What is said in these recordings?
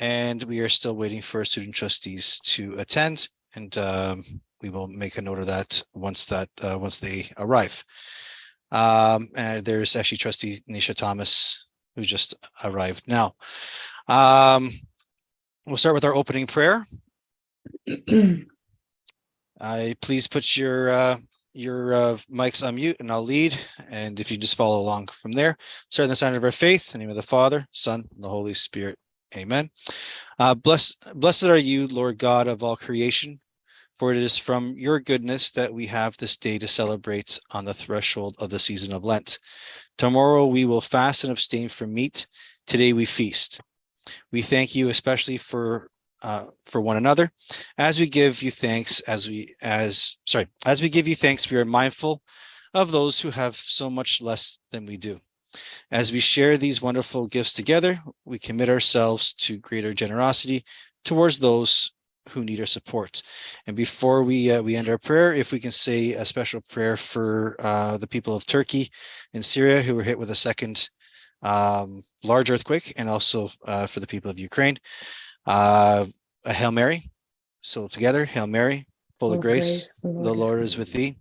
and we are still waiting for student trustees to attend, and we will make a note of that once they arrive. And there's actually Trustee Nisha Thomas, who just arrived now. We'll start with our opening prayer. Please put your mics on mute, and I'll lead. And if you just follow along from there, start in the sign of our faith. In the name of the Father, Son, and the Holy Spirit. Amen. Blessed are you, Lord God of all creation, for it is from your goodness that we have this day to celebrate on the threshold of the season of Lent. Tomorrow we will fast and abstain from meat. Today we feast. We thank you especially for one another. As we give you thanks, as we give you thanks, we are mindful of those who have so much less than we do. As we share these wonderful gifts together, we commit ourselves to greater generosity towards those who need our support. And before we end our prayer, if we can say a special prayer for the people of Turkey and Syria who were hit with a second large earthquake, and also for the people of Ukraine. A Hail Mary. So together, Hail Mary, full of grace, the Lord is with thee.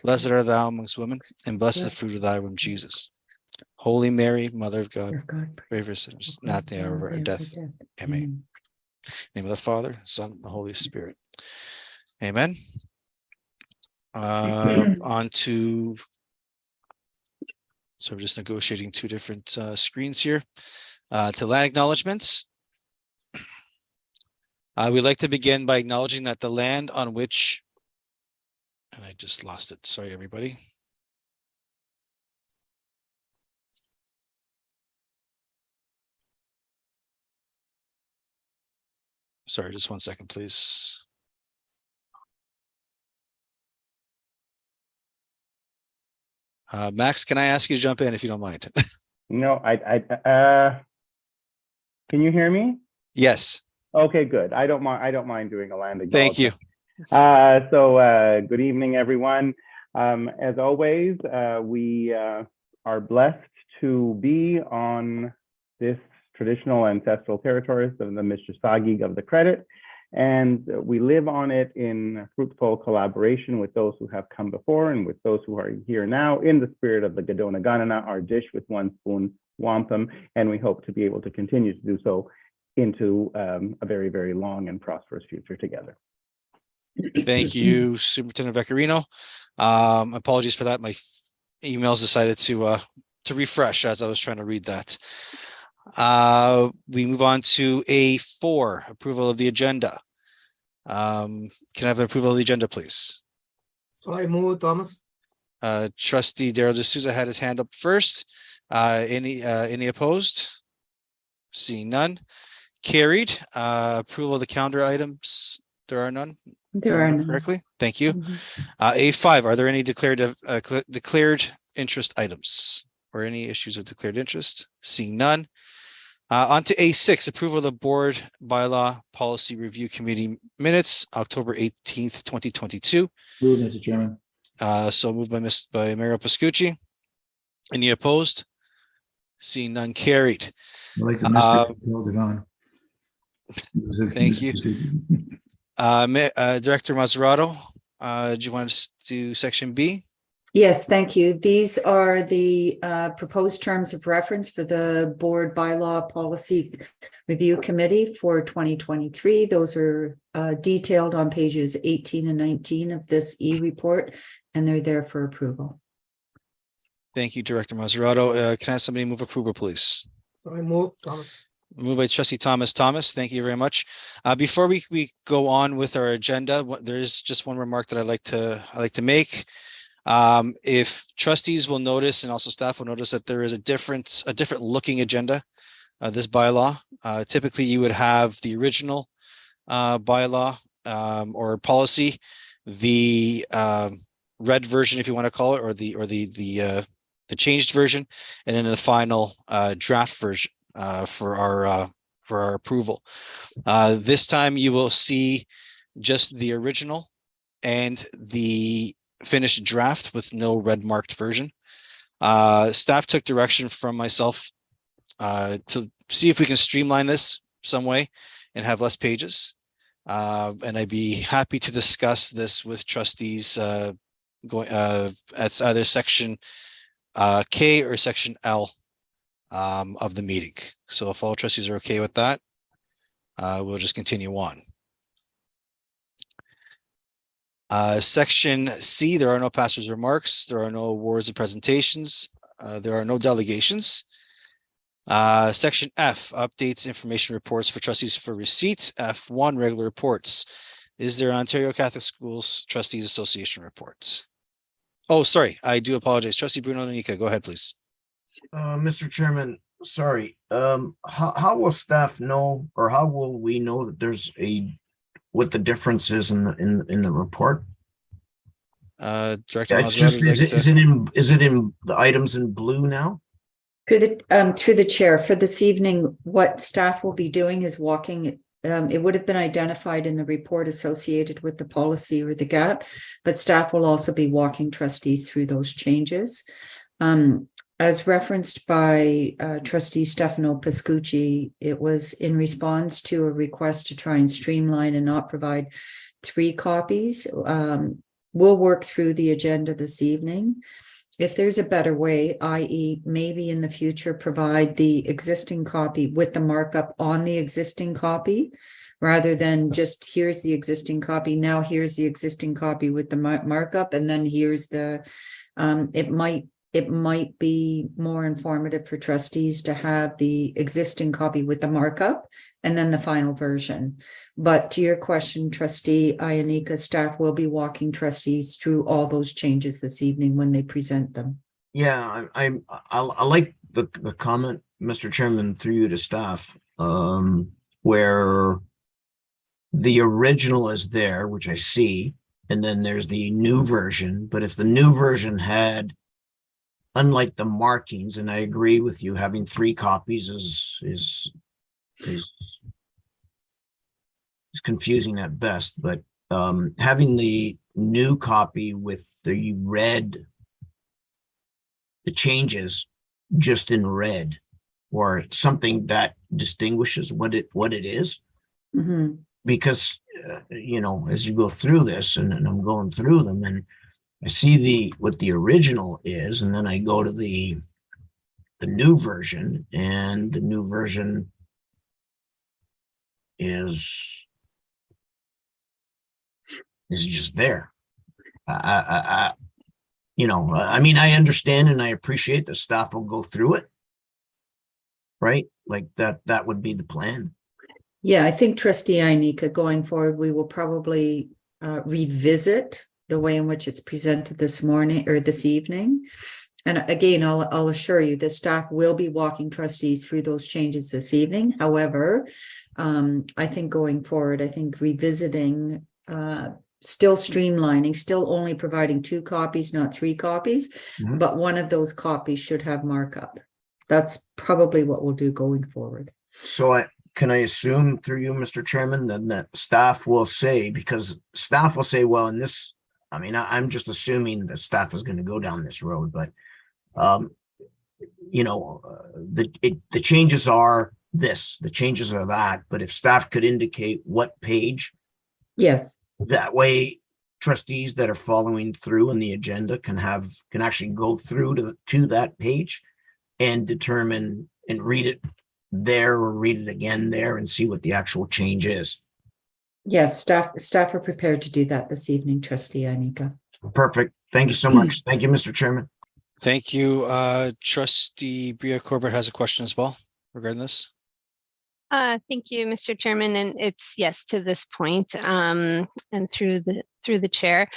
Blessed are thou amongst women, and blessed is the fruit of thy womb, Jesus. Holy Mary, Mother of God, pray for sinners, not the hour of our death. Amen. In the name of the Father, Son, and the Holy Spirit. Amen. So we're just negotiating two different screens here. To land acknowledgements. We'd like to begin by acknowledging that the land on which, and I just lost it. Sorry, everybody. Sorry, just 1 second, please. Max, can I ask you to jump in if you don't mind? No, can you hear me? Yes. Okay, good. I don't mind doing a land acknowledgement. Thank you. So good evening, everyone. As always, we are blessed to be on this traditional ancestral territories of the Mississauga of the Credit, and we live on it in fruitful collaboration with those who have come before and with those who are here now, in the spirit of the Gadona Ganana, our dish with one spoon wampum, and we hope to be able to continue to do so into a very, very long and prosperous future together. Thank you, Superintendent Veccarino. Apologies for that. My emails decided to refresh as I was trying to read that. We move on to A4, approval of the agenda. Can I have the approval of the agenda, please? So I move, Thomas. Trustee Daryl D'Souza had his hand up first. Any opposed? Seeing none. Carried. Approval of the calendar items. There are none. There are none. Correctly. Thank you. Mhm. A5. Are there any declared interest items or any issues of declared interest? Seeing none. On to A6. Approval of the Board Bylaw Policy Review Committee minutes, October 18th, 2022. Move, Mr. Chairman. So moved by Mario Pascucci. Any opposed? Seeing none. Carried. I like the mistake. Held it on. Thank you. Director Mazzarato, do you want us to do section B? Yes, thank you. These are the proposed terms of reference for the Board Bylaw Policy Review Committee for 2023. Those are detailed on pages 18 and 19 of this e-report, and they're there for approval. Thank you, Director Mazzarato. Can I have somebody move approval, please? So I move, Thomas. Moved by Trustee Thomas. Thank you very much. Before we go on with our agenda, there is just one remark that I like to make. If trustees will notice, and also staff will notice, that there is a different looking agenda. This bylaw. Typically, you would have the original bylaw or policy, the red version, if you want to call it, or the changed version, and then the final draft version for our approval. This time you will see just the original and the finished draft with no red marked version. Staff took direction from myself to see if we can streamline this some way and have less pages. And I'd be happy to discuss this with trustees going at either section K or section L of the meeting. So if all trustees are okay with that, we'll just continue on. Section C, there are no pastors' remarks. There are no awards and presentations. There are no delegations. Section F, updates, information reports for trustees for receipts. F1, regular reports. Is there Ontario Catholic Schools Trustees Association reports? Oh, sorry, I do apologize. Trustee Bruno Nanika, go ahead, please. Mr. Chairman, sorry. How will staff know, or how will we know that there's what the difference is in the report? Director It's just, is it in the items in blue now? Through the chair, for this evening, what staff will be doing is walking. It would have been identified in the report associated with the policy or the gap, but staff will also be walking trustees through those changes. As referenced by trustee Stefano Pascucci, it was in response to a request to try and streamline and not provide 3 copies. We'll work through the agenda this evening. If there's a better way, i.e. maybe in the future, provide the existing copy with the markup on the existing copy, rather than just here's the existing copy, now here's the existing copy with the markup, and then here's the, it might be more informative for trustees to have the existing copy with the markup and then the final version. But to your question, trustee Ionika, staff will be walking trustees through all those changes this evening when they present them. Yeah, I like the comment, Mr. Chairman, through you to staff, where the original is there, which I see, and then there's the new version. But if the new version had, unlike the markings, and I agree with you, having 3 copies is confusing at best, but having the new copy with the red, the changes just in red, or something that distinguishes what it is. Mm-hmm. Because you know, as you go through this, and I'm going through them, and I see what the original is, and then I go to the new version, and the new version is just there. You know, I mean, I understand and I appreciate the staff will go through it, right? Like that would be the plan. Yeah, I think trustee Ionika, going forward, we will probably revisit the way in which it's presented this morning or this evening. And again, I'll assure you the staff will be walking trustees through those changes this evening. However, I think going forward, I think revisiting, still streamlining, still only providing 2 copies, not 3 copies, but one of those copies should have markup. That's probably what we'll do going forward. So can I assume through you, Mr. Chairman, then that staff will say, because staff will say, well, in this, I mean, I'm just assuming that staff is going to go down this road, but you know, the changes are this, the changes are that, but if staff could indicate what page, yes, that way trustees that are following through in the agenda can actually go through to that page and determine and read it there or read it again there and see what the actual change is. Yes, staff are prepared to do that this evening, trustee Ionika. Perfect. Thank you so much. Thank you, Mr. Chairman. Thank you. Trustee Bria Corbett has a question as well regarding this. Thank you, Mr. Chairman, and it's yes to this point, and through the chair.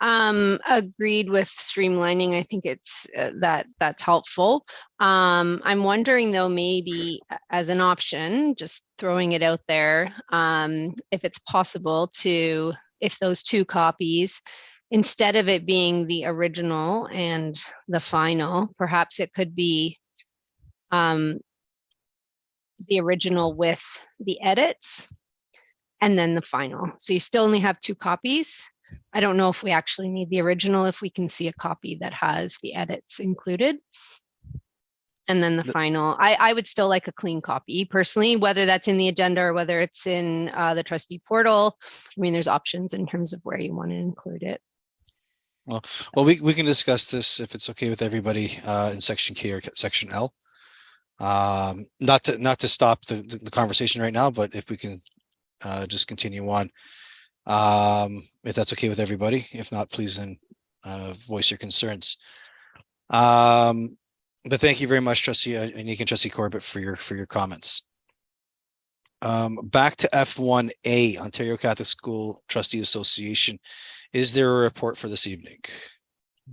Agreed with streamlining. I think it's that's helpful. I'm wondering though, maybe as an option, just throwing it out there, if it's possible to, if those 2 copies, instead of it being the original and the final, perhaps it could be the original with the edits and then the final. So you still only have 2 copies. I don't know if we actually need the original, if we can see a copy that has the edits included. And then the final, I would still like a clean copy personally, whether that's in the agenda or whether it's in the trustee portal. I mean, there's options in terms of where you want to include it. Well, we can discuss this if it's okay with everybody in section K or section L. Not to stop the conversation right now, but if we can just continue on, if that's okay with everybody. If not, please then voice your concerns. But thank you very much, Trustee Anik and Trustee Corbett, for your comments. Back to F1A, Ontario Catholic School Trustee Association. Is there a report for this evening?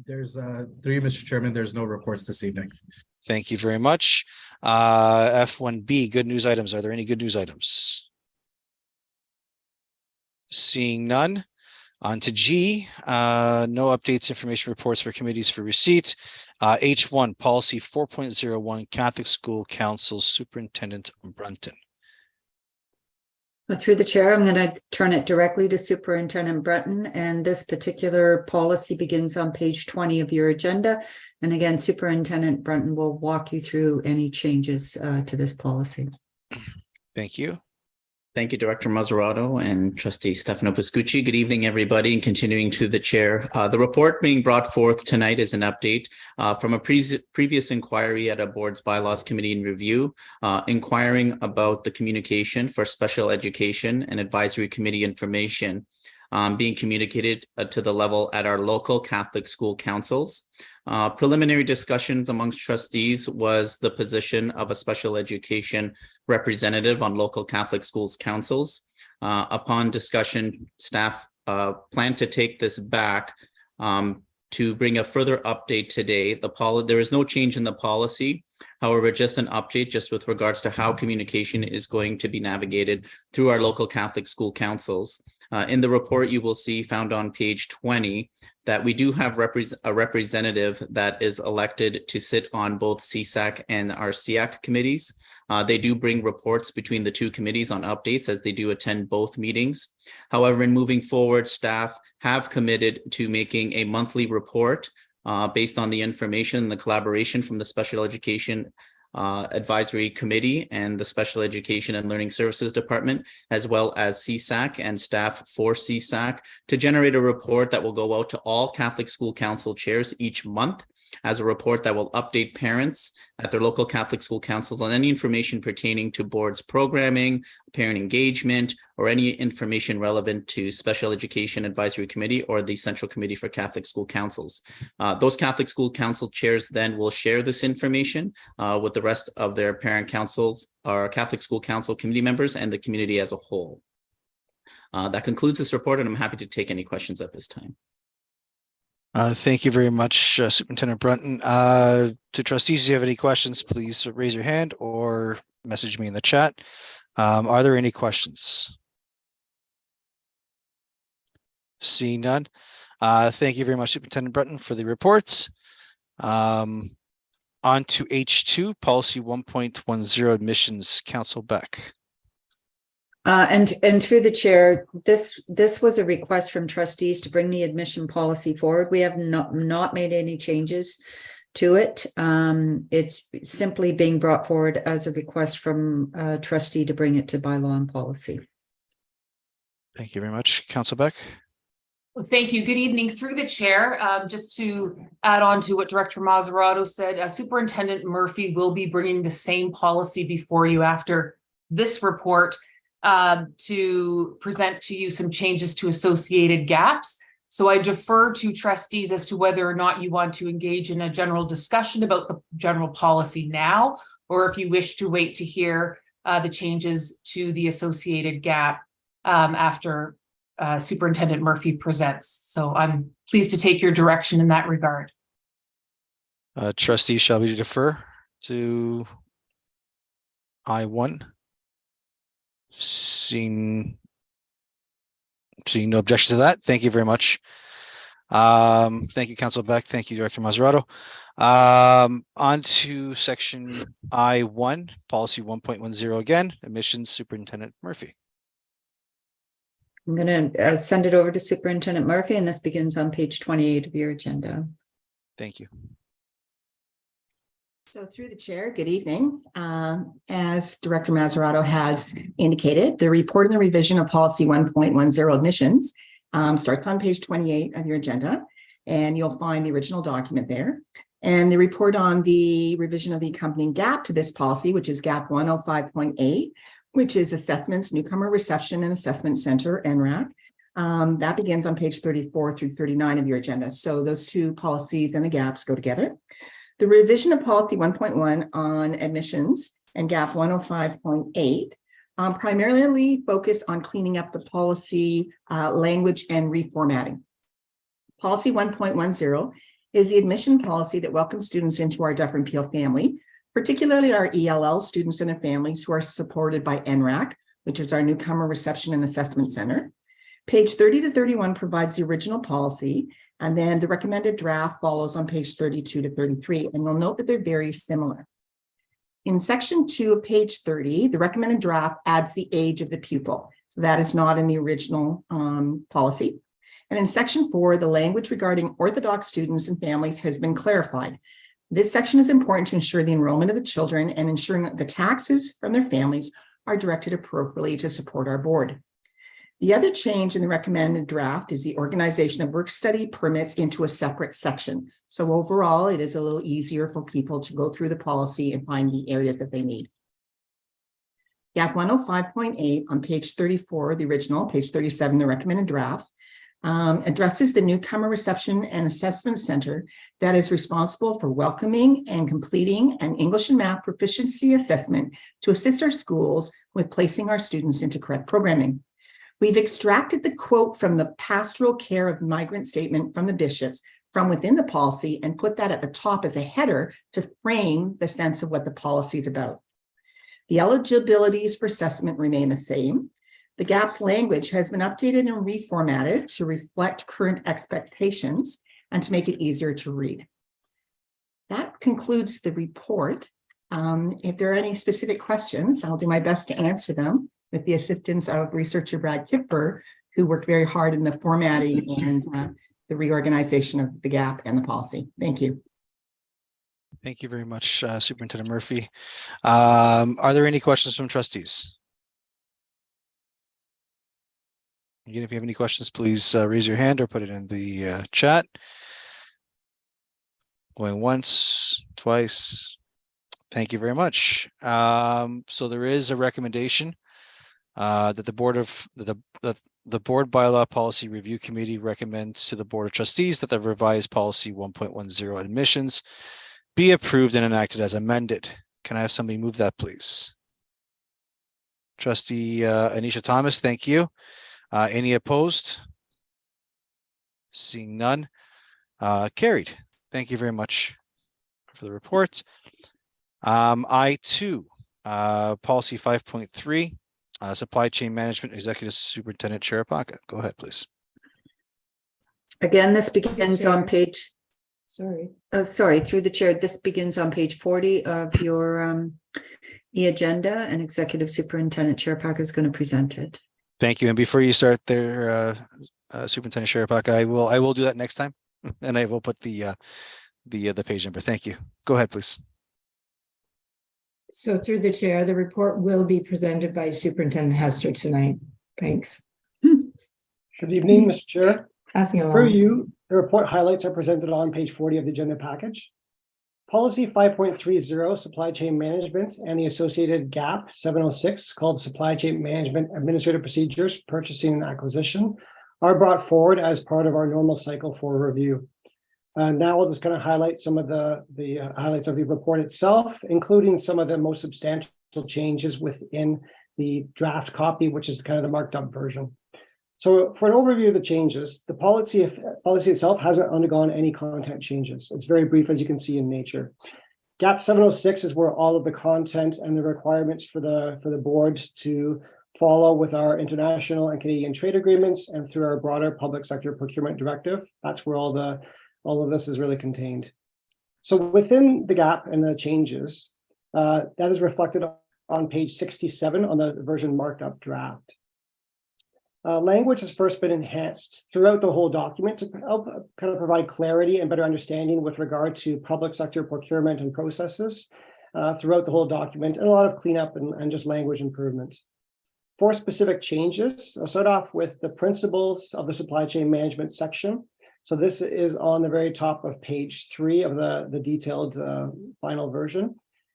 There's three, Mr. Chairman. There's no reports this evening. Thank you very much. F1B, good news items. Are there any good news items? Seeing none. On to G, no updates, information reports for committees for receipt. H1, policy 4.01, Catholic School Council Superintendent Brunton. Through the chair, I'm going to turn it directly to Superintendent Breton, and this particular policy begins on page 20 of your agenda. And again, Superintendent Breton will walk you through any changes to this policy. Thank you. Thank you, Director Mazzarato and Trustee Stefano Pascucci. Good evening, everybody, and continuing to the chair. The report being brought forth tonight is an update from a previous inquiry at a board's bylaws committee in review, inquiring about the communication for special education and advisory committee information being communicated to the level at our local Catholic school councils. Preliminary discussions amongst trustees was the position of a special education representative on local Catholic schools councils. Upon discussion, staff plan to take this back to bring a further update today. There is no change in the policy. However, just an update just with regards to how communication is going to be navigated through our local Catholic school councils. In the report, you will see found on page 20 that we do have a representative that is elected to sit on both CSAC and our SEAC committees. They do bring reports between the two committees on updates as they do attend both meetings. However, in moving forward, staff have committed to making a monthly report based on the information and the collaboration from the Special Education Advisory Committee and the Special Education and Learning Services Department, as well as CSAC and staff for CSAC, to generate a report that will go out to all Catholic school council chairs each month as a report that will update parents at their local Catholic school councils on any information pertaining to board's programming, parent engagement, or any information relevant to Special Education Advisory Committee or the Central Committee for Catholic School Councils. Those Catholic school council chairs then will share this information with the rest of their parent councils, our Catholic school council committee members, and the community as a whole. That concludes this report, and I'm happy to take any questions at this time. Thank you very much, Superintendent Brunton. To trustees, if you have any questions, please raise your hand or message me in the chat. Are there any questions? Seeing none. Thank you very much, Superintendent Brunton, for the reports. On to H2, policy 1.10, admissions, Council Beck. And through the chair, this was a request from trustees to bring the admission policy forward. We have not made any changes to it. It's simply being brought forward as a request from a trustee to bring it to bylaw and policy. Thank you very much, Council Beck. Well, thank you. Good evening. Through the chair, just to add on to what Director Mazzarato said, Superintendent Murphy will be bringing the same policy before you after this report to present to you some changes to associated gaps. So I defer to trustees as to whether or not you want to engage in a general discussion about the general policy now, or if you wish to wait to hear the changes to the associated gap after Superintendent Murphy presents. So I'm pleased to take your direction in that regard. Trustees, shall we defer to I1? Seeing no objection to that, thank you very much. Thank you, Council Beck. Thank you, Director Mazzarato. On to section I1, policy 1.10 again, admissions, Superintendent Murphy. I'm going to send it over to Superintendent Murphy, and this begins on page 28 of your agenda. Thank you. So through the chair, good evening. As Director Mazzarato has indicated, the report and the revision of policy 1.10 admissions starts on page 28 of your agenda, and you'll find the original document there. And the report on the revision of the accompanying gap to this policy, which is gap 105.8, which is assessments, newcomer reception and assessment center, NRAC. That begins on page 34 through 39 of your agenda. So those two policies and the gaps go together. The revision of policy 1.1 on admissions and gap 105.8 primarily focus on cleaning up the policy language and reformatting. Policy 1.10 is the admission policy that welcomes students into our Dufferin Peel family, particularly our ELL students and their families who are supported by NRAC, which is our Newcomer Reception and Assessment Center. Page 30 to 31 provides the original policy, and then the recommended draft follows on page 32 to 33, and you'll note that they're very similar. In section 2 of page 30, the recommended draft adds the age of the pupil. So that is not in the original policy. And in section 4, the language regarding Orthodox students and families has been clarified. This section is important to ensure the enrollment of the children and ensuring that the taxes from their families are directed appropriately to support our board. The other change in the recommended draft is the organization of work study permits into a separate section. So overall, it is a little easier for people to go through the policy and find the areas that they need. Gap 105.8 on page 34, the original, page 37, the recommended draft, addresses the Newcomer Reception and Assessment Center that is responsible for welcoming and completing an English and math proficiency assessment to assist our schools with placing our students into correct programming. We've extracted the quote from the pastoral care of migrant statement from the bishops from within the policy and put that at the top as a header to frame the sense of what the policy is about. The eligibilities for assessment remain the same. The GAP's language has been updated and reformatted to reflect current expectations and to make it easier to read. That concludes the report. If there are any specific questions, I'll do my best to answer them with the assistance of researcher Brad Kipper, who worked very hard in the formatting and the reorganization of the GAP and the policy. Thank you. Thank you very much, Superintendent Murphy. Are there any questions from trustees? Again, if you have any questions, please raise your hand or put it in the chat. Going once, twice. Thank you very much. So there is a recommendation that the board bylaw policy review committee recommends to the board of trustees that the revised policy 1.10 admissions be approved and enacted as amended. Can I have somebody move that, please? Trustee Anisha Thomas, thank you. Any opposed? Seeing none. Carried. Thank you very much for the report. I2, policy 5.3, supply chain management, executive superintendent Cherapaka. Go ahead, please. Again, this begins on page. Sorry, through the chair. This begins on page 40 of your e-agenda, and executive superintendent Cherapaka is going to present it. Thank you. And before you start there, Superintendent Cherapaka, I will do that next time, and I will put the page number. Thank you. Go ahead, please. So through the chair, the report will be presented by Superintendent Hester tonight. Thanks. Good evening, Mr. Chair. Passing along. For you, the report highlights are presented on page 40 of the agenda package. Policy 5.30, supply chain management, and the associated GAP 706, called supply chain management administrative procedures, purchasing and acquisition, are brought forward as part of our normal cycle for review. Now I'll just kind of highlight some of the highlights of the report itself, including some of the most substantial changes within the draft copy, which is kind of the marked up version. So for an overview of the changes, the policy itself hasn't undergone any content changes. It's very brief, as you can see in nature. GAP 706 is where all of the content and the requirements for the board to follow with our international and Canadian trade agreements and through our broader public sector procurement directive. That's where all of this is really contained. So within the GAP and the changes, that is reflected on page 67 on the version marked up draft. Language has first been enhanced throughout the whole document to help kind of provide clarity and better understanding with regard to public sector procurement and processes throughout the whole document, and a lot of cleanup and just language improvement. 4 specific changes. I'll start off with the principles of the supply chain management section. So this is on the very top of page 3 of the detailed final version.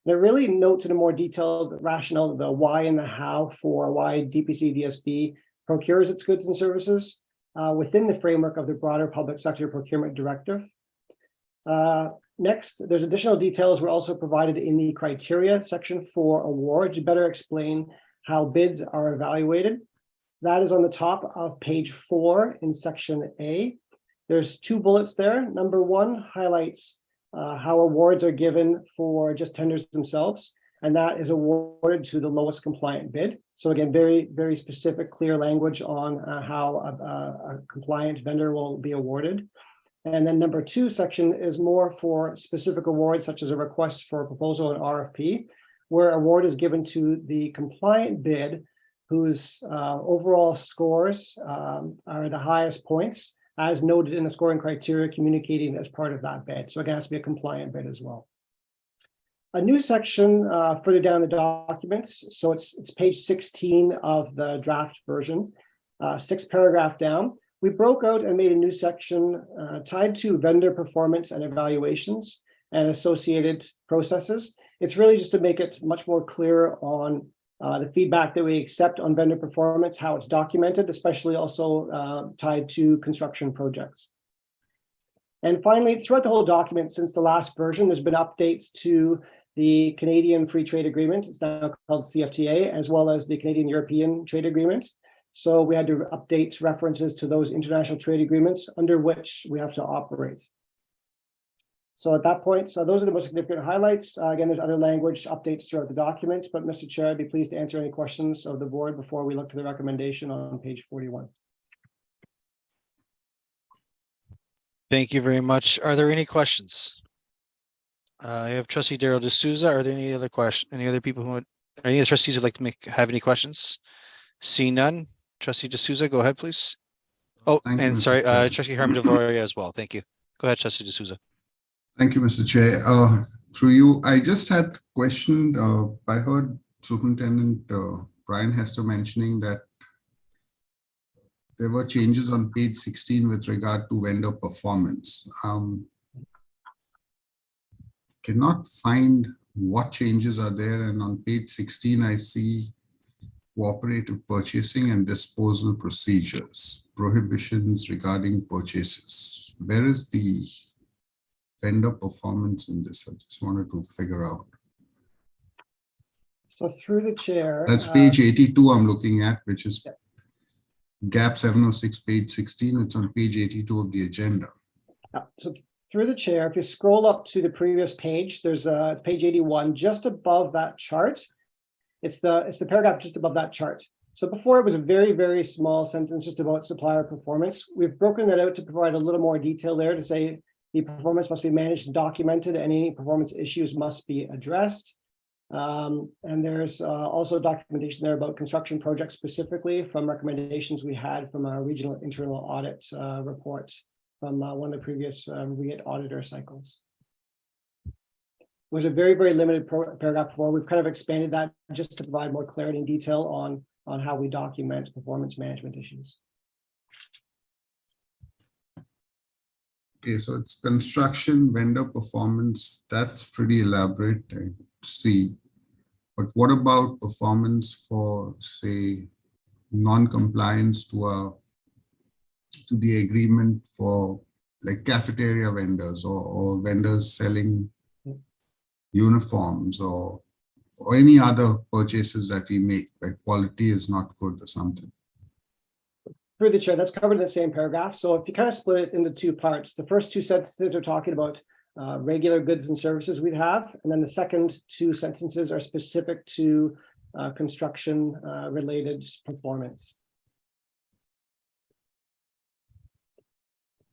And it really notes in a more detailed rationale the why and the how for why DPCDSB procures its goods and services within the framework of the broader public sector procurement directive. Next, there's additional details were also provided in the criteria section for award to better explain how bids are evaluated. That is on the top of page 4 in section A. There's 2 bullets there. Number 1 highlights how awards are given for just tenders themselves, and that is awarded to the lowest compliant bid. So again, very, very specific, clear language on how a compliant vendor will be awarded. And then number 2 section is more for specific awards, such as a request for a proposal and RFP, where award is given to the compliant bid whose overall scores are the highest points, as noted in the scoring criteria communicating as part of that bid. So it has to be a compliant bid as well. A new section further down the documents, so it's page 16 of the draft version, 6th paragraph down. We broke out and made a new section tied to vendor performance and evaluations and associated processes. It's really just to make it much more clear on the feedback that we accept on vendor performance, how it's documented, especially also tied to construction projects. And finally, throughout the whole document since the last version, there's been updates to the Canadian Free Trade Agreement, it's now called CFTA, as well as the Canadian-European Trade Agreement. So we had to update references to those international trade agreements under which we have to operate. So at that point, so those are the most significant highlights. Again, there's other language updates throughout the document, but Mr. Chair, I'd be pleased to answer any questions of the board before we look to the recommendation on page 41. Thank you very much. Are there any questions? I have Trustee Darrell D'Souza. Are there any other questions? Any other people who would, any of the trustees would like to have any questions? See none. Trustee D'Souza, go ahead, please. Oh, Thank you, and Mr. sorry, Chair. Trustee Harman-Devoria as well. Thank you. Go ahead, Trustee D'Souza. Thank you, Mr. Chair. Through you, I just had a question. I heard Superintendent Brian Hester mentioning that there were changes on page 16 with regard to vendor performance. Cannot find what changes are there, and on page 16 I see cooperative purchasing and disposal procedures, prohibitions regarding purchases. Where is the vendor performance in this? I just wanted to figure out. So through the chair. That's page 82 I'm looking at, which is GAP 706, page 16. It's on page 82 of the agenda. So through the chair, if you scroll up to the previous page, there's page 81, just above that chart. It's the paragraph just above that chart. So before it was a very, very small sentence just about supplier performance. We've broken that out to provide a little more detail there to say the performance must be managed and documented, and any performance issues must be addressed. And there's also documentation there about construction projects specifically from recommendations we had from our regional internal audit report from one of the previous REIT auditor cycles. It was a very, very limited paragraph before. We've kind of expanded that just to provide more clarity and detail on how we document performance management issues. Okay, so it's construction vendor performance. That's pretty elaborate, I see. But what about performance for, say, non-compliance to the agreement for like cafeteria vendors or vendors selling uniforms or any other purchases that we make, like quality is not good or something? Through the chair, that's covered in the same paragraph. So if you kind of split it into 2 parts, the first 2 sentences are talking about regular goods and services we have, and then the second 2 sentences are specific to construction related performance.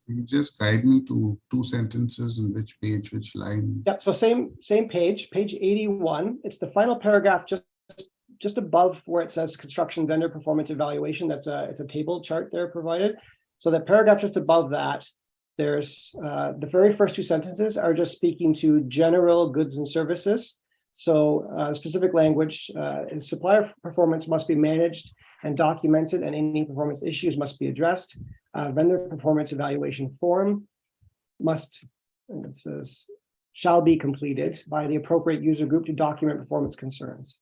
Can you just guide me to 2 sentences in which page, which line? Yeah, so same page, page 81. It's the final paragraph just just above where it says construction vendor performance evaluation, it's a table chart there provided. So the paragraph just above that, there's the very first two sentences are just speaking to general goods and services. So specific language is supplier performance must be managed and documented, and any performance issues must be addressed. Vendor performance evaluation form must, and it says, shall be completed by the appropriate user group to document performance concerns.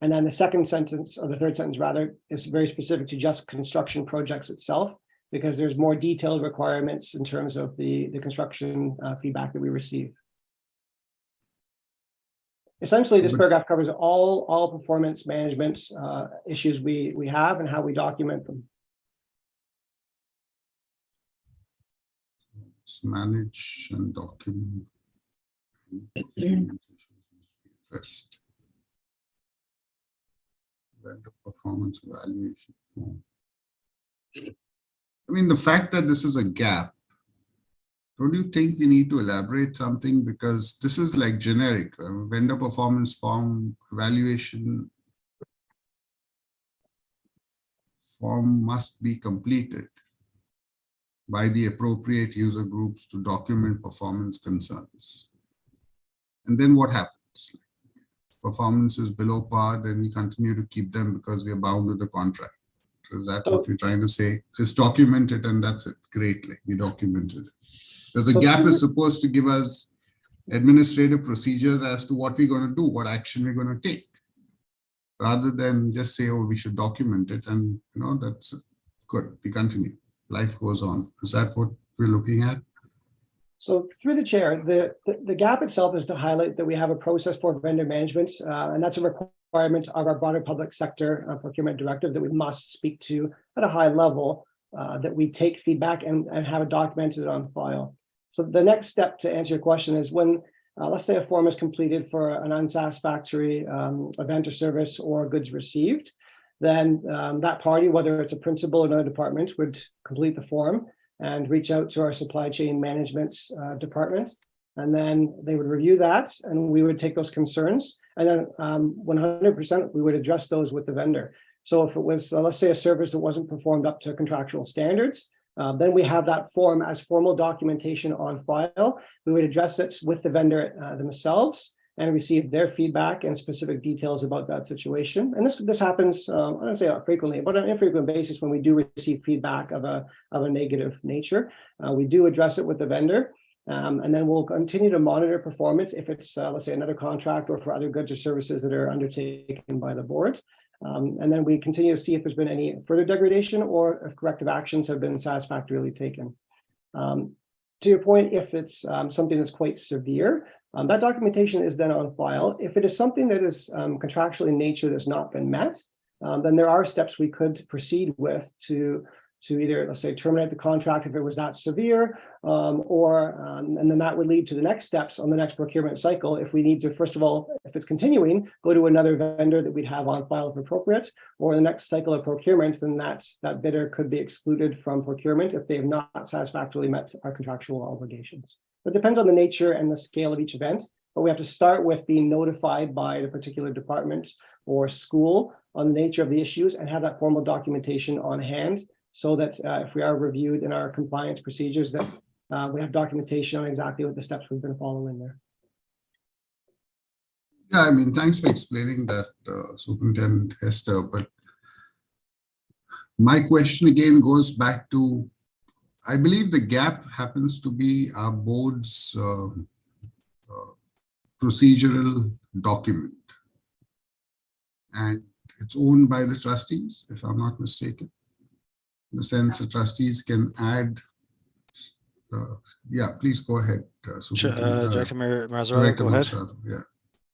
And then the second sentence, or the third sentence rather, is very specific to just construction projects itself, because there's more detailed requirements in terms of the construction feedback that we receive. Essentially, this paragraph covers all performance management issues we have and how we document them. Manage and document. Vendor performance evaluation form. I mean, the fact that this is a gap, don't you think we need to elaborate something? Because this is like generic. Vendor performance form evaluation form must be completed by the appropriate user groups to document performance concerns. And then what happens? Performance is below par, then we continue to keep them because we are bound with the contract. So is that what you're trying to say? Just document it and that's it. Great, like we documented. There's a gap is supposed to give us administrative procedures as to what we're going to do, what action we're going to take, rather than just say, oh, we should document it. And that's good. We continue. Life goes on. Is that what we're looking at? So through the chair, the gap itself is to highlight that we have a process for vendor management, and that's a requirement of our broader public sector procurement directive that we must speak to at a high level, that we take feedback and have it documented on file. So the next step to answer your question is when, let's say a form is completed for an unsatisfactory event or service or goods received, then that party, whether it's a principal or another department, would complete the form and reach out to our supply chain management department. And then they would review that and we would take those concerns. And then 100%, we would address those with the vendor. So if it was, let's say, a service that wasn't performed up to contractual standards, then we have that form as formal documentation on file. We would address it with the vendor themselves and receive their feedback and specific details about that situation. And this happens, I don't say frequently, but on an infrequent basis when we do receive feedback of a negative nature. We do address it with the vendor, and then we'll continue to monitor performance if it's, let's say, another contract or for other goods or services that are undertaken by the board. And then we continue to see if there's been any further degradation or if corrective actions have been satisfactorily taken. To your point, if it's something that's quite severe, that documentation is then on file. If it is something that is contractual in nature that's not been met, then there are steps we could proceed with to either, let's say, terminate the contract if it was that severe, and then that would lead to the next steps on the next procurement cycle. If we need to, first of all, if it's continuing, go to another vendor that we'd have on file if appropriate, or the next cycle of procurement, then that bidder could be excluded from procurement if they have not satisfactorily met our contractual obligations. It depends on the nature and the scale of each event, but we have to start with being notified by the particular department or school on the nature of the issues and have that formal documentation on hand so that if we are reviewed in our compliance procedures, that we have documentation on exactly what the steps we've been following there. Yeah, I mean, thanks for explaining that, Superintendent Hester, but my question again goes back to, I believe the gap happens to be our board's procedural document. And it's owned by the trustees, if I'm not mistaken. In the sense the trustees can add, yeah, please go ahead. Director Marzarotto, go ahead.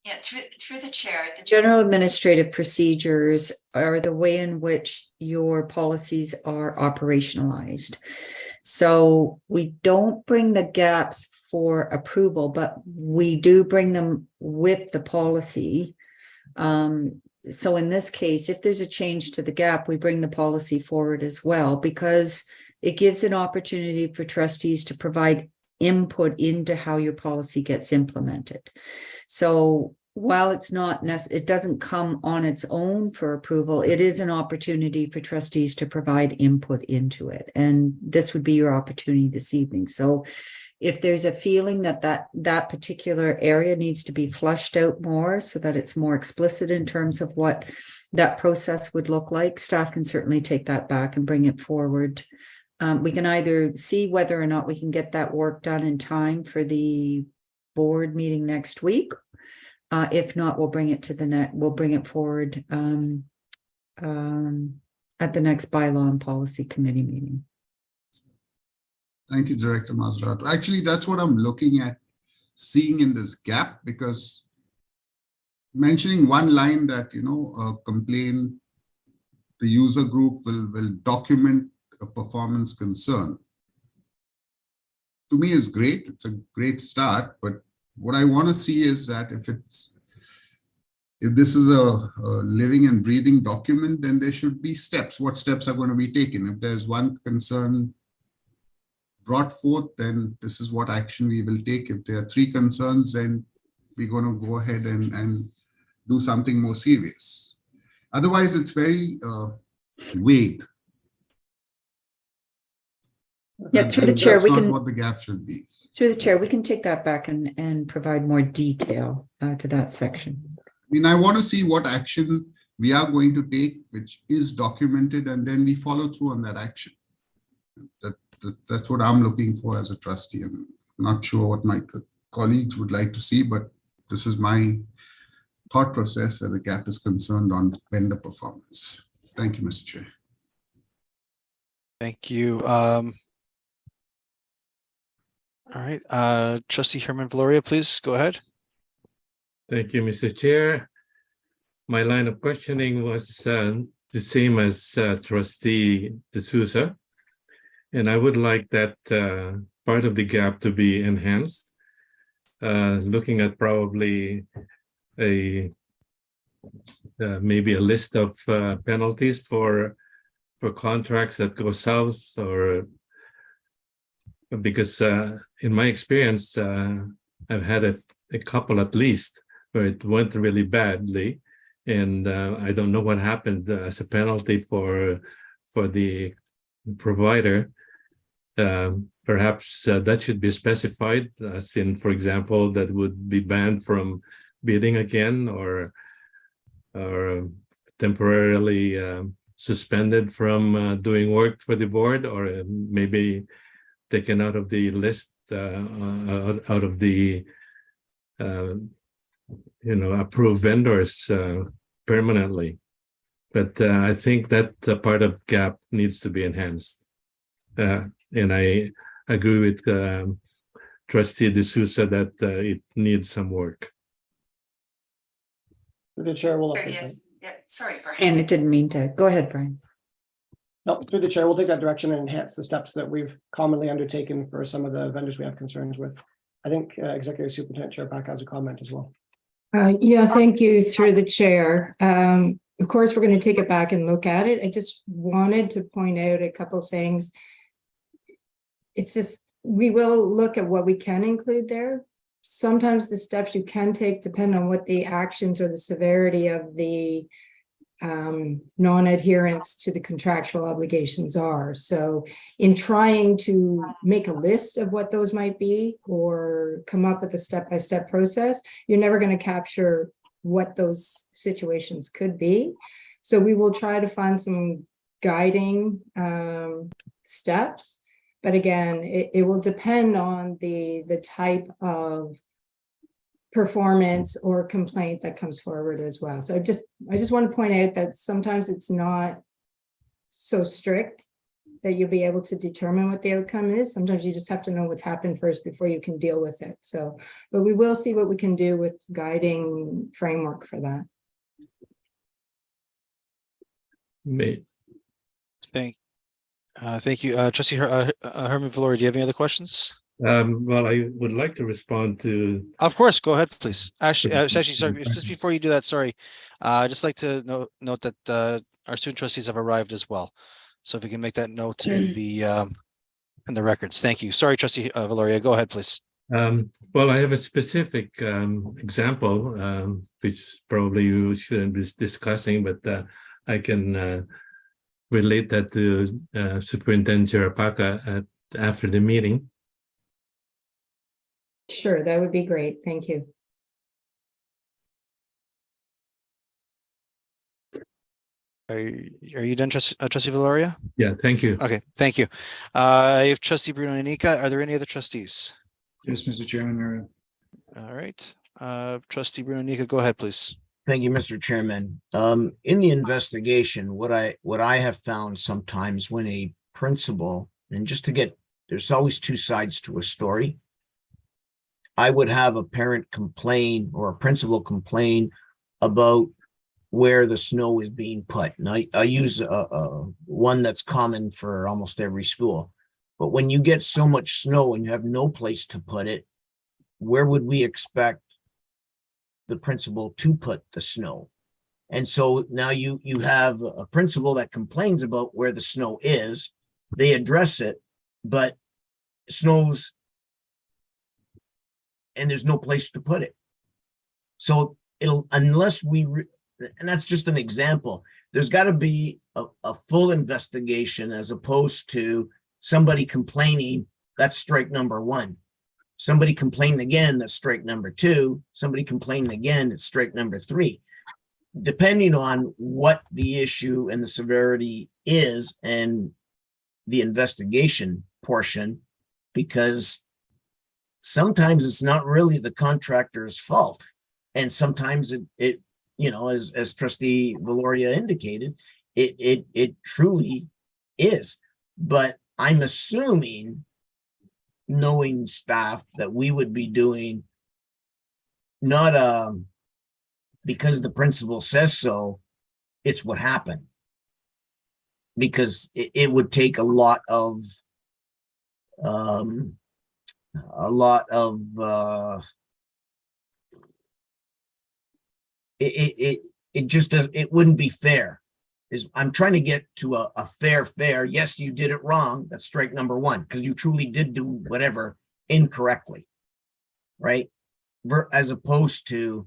Yeah, through the chair, the general administrative procedures are the way in which your policies are operationalized. So we don't bring the gaps for approval, but we do bring them with the policy. So in this case, if there's a change to the gap, we bring the policy forward as well, because it gives an opportunity for trustees to provide input into how your policy gets implemented. So while it's not it doesn't come on its own for approval, it is an opportunity for trustees to provide input into it. And this would be your opportunity this evening. So if there's a feeling that that particular area needs to be flushed out more so that it's more explicit in terms of what that process would look like, staff can certainly take that back and bring it forward. We can either see whether or not we can get that work done in time for the board meeting next week. If not, we'll bring it to we'll bring it forward at the next bylaw and policy committee meeting. Thank you, Director Mazzarato. Actually, that's what I'm looking at, seeing in this gap, because mentioning one line that, complaint, the user group will document a performance concern. To me is great. It's a great start, but what I want to see is that if this is a living and breathing document, then there should be steps. What steps are going to be taken? If there's one concern brought forth, then this is what action we will take. If there are 3 concerns, then we're going to go ahead and do something more serious. Otherwise, it's very vague. Yeah, through the chair, that's we not can. What the gap should be. Through the chair, we can take that back and provide more detail to that section. I mean, I want to see what action we are going to take, which is documented, and then we follow through on that action. That's what I'm looking for as a trustee. I'm not sure what my colleagues would like to see, but this is my thought process where the gap is concerned on vendor performance. Thank you, Mr. Chair. Thank you. All right, Trustee Herman Valoria, please go ahead. Thank you, Mr. Chair. My line of questioning was the same as Trustee D'Souza, and I would like that part of the gap to be enhanced, looking at probably maybe a list of penalties for contracts that go south, or because in my experience, I've had a couple at least where it went really badly, and I don't know what happened as a penalty for the provider. Perhaps that should be specified, as in, for example, that would be banned from bidding again, or temporarily suspended from doing work for the board, or maybe taken out of the list, out of the approved vendors permanently. But I think that part of gap needs to be enhanced, and I agree with Trustee D'Souza that it needs some work. The chair will. Yes. Yeah. Sorry, Brian. I didn't mean to. Go ahead, Brian. No, through the chair, we'll take that direction and enhance the steps that we've commonly undertaken for some of the vendors we have concerns with. I think Executive Superintendent Chair Pack has a comment as well. Yeah, thank you through the chair. Of course, we're going to take it back and look at it. I just wanted to point out a couple of things. It's just, we will look at what we can include there. Sometimes the steps you can take depend on what the actions or the severity of the non-adherence to the contractual obligations are. So in trying to make a list of what those might be or come up with a step-by-step process, you're never going to capture what those situations could be. So we will try to find some guiding steps. But again, it will depend on the type of performance or complaint that comes forward as well. So I just want to point out that sometimes it's not so strict that you'll be able to determine what the outcome is. Sometimes you just have to know what's happened first before you can deal with it. So, but we will see what we can do with guiding framework for that. Thank you, Trustee Herman Valoria. Do you have any other questions? Well, I would like to respond to. Of course, go ahead, please. Actually, sorry, just before you do that, sorry, I'd just like to note that our student trustees have arrived as well. So if we can make that note in the records. Thank you. Sorry, Trustee Valoria, go ahead, please. Well, I have a specific example, which probably we shouldn't be discussing, but I can relate that to Superintendent Jarapaka after the meeting. Sure, that would be great. Thank you. Are you done, Trustee Valoria? Yeah, thank you. Okay, thank you. I have Trustee Bruno and Nika. Are there any other trustees? Yes, Mr. Chairman, Mario. All right. Trustee Bruno and Nika, go ahead, please. Thank you, Mr. Chairman. In the investigation, what I have found sometimes when a principal, and just to get, there's always two sides to a story. I would have a parent complain or a principal complain about where the snow is being put. And I use one that's common for almost every school. But when you get so much snow and you have no place to put it, where would we expect the principal to put the snow? And so now you have a principal that complains about where the snow is. They address it, but snows and there's no place to put it. So unless we, and that's just an example, there's got to be a full investigation as opposed to somebody complaining. That's strike number one. Somebody complaining again, that's strike number two. Somebody complaining again, it's strike number three. Depending on what the issue and the severity is and the investigation portion, because sometimes it's not really the contractor's fault. And sometimes it you know, as Trustee Valoria indicated, it truly is. But I'm assuming, knowing staff, that we would be doing not because the principal says so, it's what happened. Because it would take a lot of it just does, it wouldn't be fair. I'm trying to get to a fair. Yes, you did it wrong. That's strike number one, because you truly did do whatever incorrectly, right? As opposed to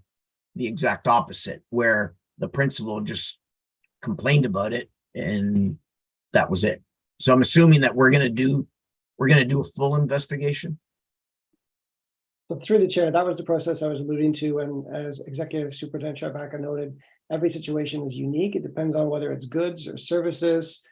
the exact opposite, where the principal just complained about it and that was it. So I'm assuming that we're gonna do a full investigation. So through the chair, that was the process I was alluding to, and as Executive Superintendent Jarapaka noted, every situation is unique. It depends on whether it's goods or services.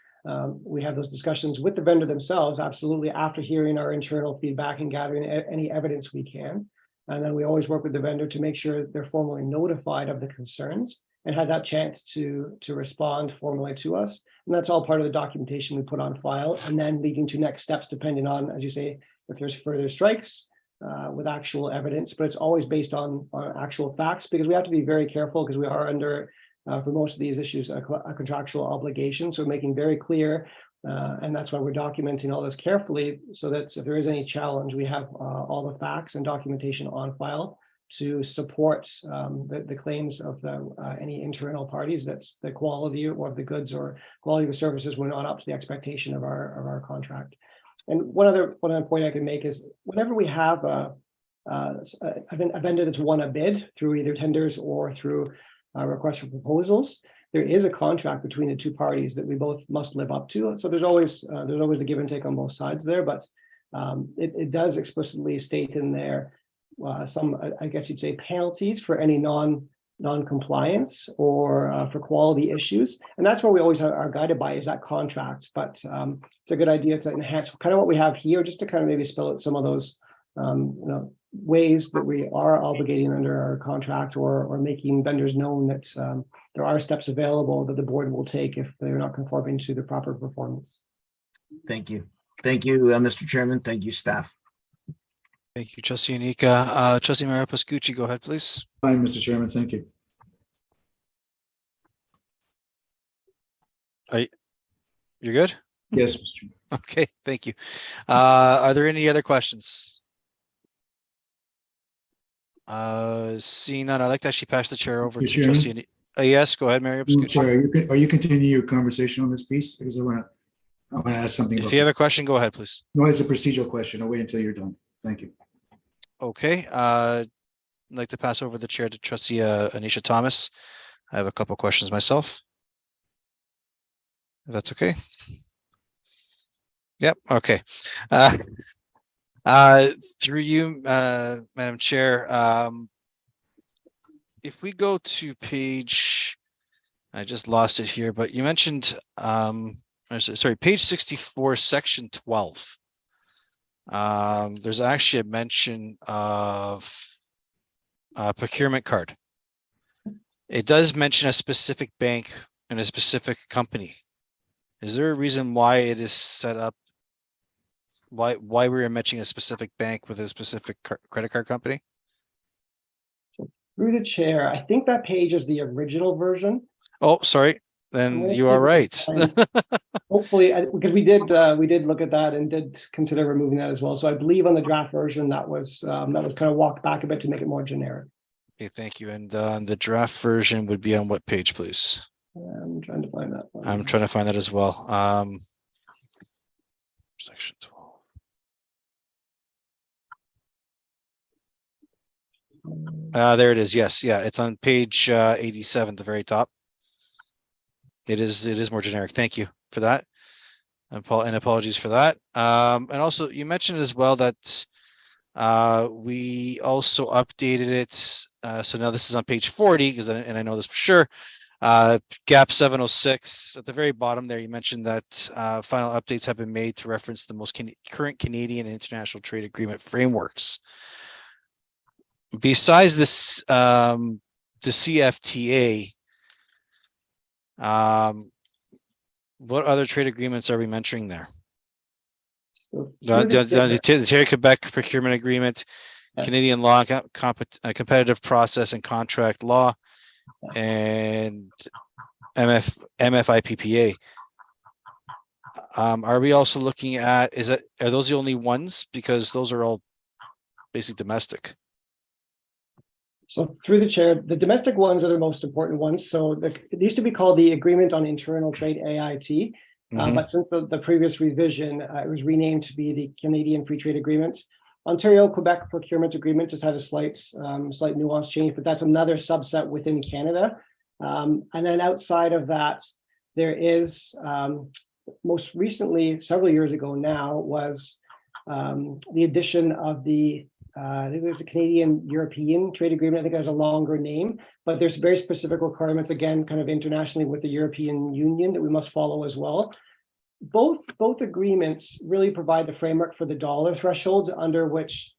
We have those discussions with the vendor themselves, absolutely, after hearing our internal feedback and gathering any evidence we can. And then we always work with the vendor to make sure they're formally notified of the concerns and had that chance to respond formally to us. And that's all part of the documentation we put on file, and then leading to next steps, depending on, as you say, if there's further strikes, with actual evidence, but it's always based on actual facts, because we have to be very careful, because we are under, for most of these issues, a contractual obligation. So we're making very clear, and that's why we're documenting all this carefully, so that if there is any challenge, we have all the facts and documentation on file to support the claims of any internal parties that's the quality or the goods or quality of the services were not up to the expectation of our contract. And one other point I can make is, whenever we have a vendor that's won a bid through either tenders or through requests for proposals, there is a contract between the two parties that we both must live up to. So there's always a give and take on both sides there, but it does explicitly state in there some, I guess you'd say, penalties for any non-compliance or for quality issues. And that's what we always are guided by, is that contract. But it's a good idea to enhance kind of what we have here, just to kind of maybe spell out some of those ways that we are obligating under our contract, or making vendors known that there are steps available that the board will take if they're not conforming to the proper performance. Thank you. Thank you, Mr. Chairman. Thank you, staff. Thank you, Trustee Anika. Trustee Mario Pascucci, go ahead, please. Fine, Mr. Chairman, thank you. You're good? Yes, Mr. Chairman. Okay, thank you. Are there any other questions? Seeing none, I'd like to actually pass the chair over to Mr. Chairman? Trustee Anika. Yes, go ahead, Mario Pascucci. Sorry, are you continuing your conversation on this piece? Because I want to ask something. If you have a question, go ahead, please. No, it's a procedural question. I'll wait until you're done. Thank you. Okay, I'd like to pass over the chair to trustee Anisha Thomas. I have a couple questions myself. If that's okay. Yep, okay. Through you, Madam Chair, if we go to page, I just lost it here, but you mentioned, sorry, page 64, section 12. There's actually a mention of a procurement card. It does mention a specific bank and a specific company. Is there a reason why it is set up? Why we are mentioning a specific bank with a specific credit card company? Through the chair, I think that page is the original version. Oh, sorry. Then you are right. Hopefully, because we did look at that and did consider removing that as well. So I believe on the draft version that was kind of walked back a bit to make it more generic. Okay, thank you. And the draft version would be on what page, please? I'm trying to find that one. I'm trying to find that as well. Section 12. There it is. Yes, yeah, it's on page 87, the very top. It is more generic. Thank you for that. And apologies for that. And also you mentioned as well that we also updated it. So now this is on page 40, because I know this for sure. Gap 706 at the very bottom there, you mentioned that final updates have been made to reference the most current Canadian and international trade agreement frameworks. Besides this, the CFTA, what other trade agreements are we mentioning there? The Ontario Quebec Procurement Agreement, Canadian law, competitive process and contract law, and MFIPPA. Are we also looking at, are those the only ones? Because those are all basically domestic. So through the chair, the domestic ones are the most important ones. So it used to be called the Agreement on Internal Trade, AIT, but since the previous revision, it was renamed to be the Canadian Free Trade Agreements. Ontario Quebec Procurement Agreement just had a slight nuance change, but that's another subset within Canada. And then outside of that, there is most recently, several years ago now, was the addition of the I think there's a Canadian European trade agreement. I think there's a longer name, but there's very specific requirements, again, kind of internationally with the European Union that we must follow as well. Both agreements really provide the framework for the dollar thresholds under which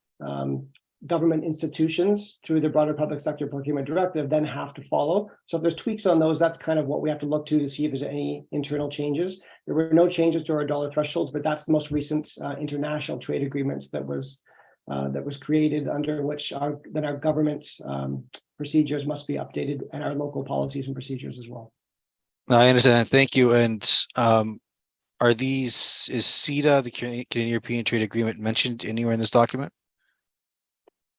government institutions through the broader public sector procurement directive then have to follow. So if there's tweaks on those, that's kind of what we have to look to see if there's any internal changes. There were no changes to our dollar thresholds, but that's the most recent international trade agreement that was created, under which our government procedures must be updated, and our local policies and procedures as well. I understand. Thank you. And is CETA, the Canadian European Trade Agreement, mentioned anywhere in this document?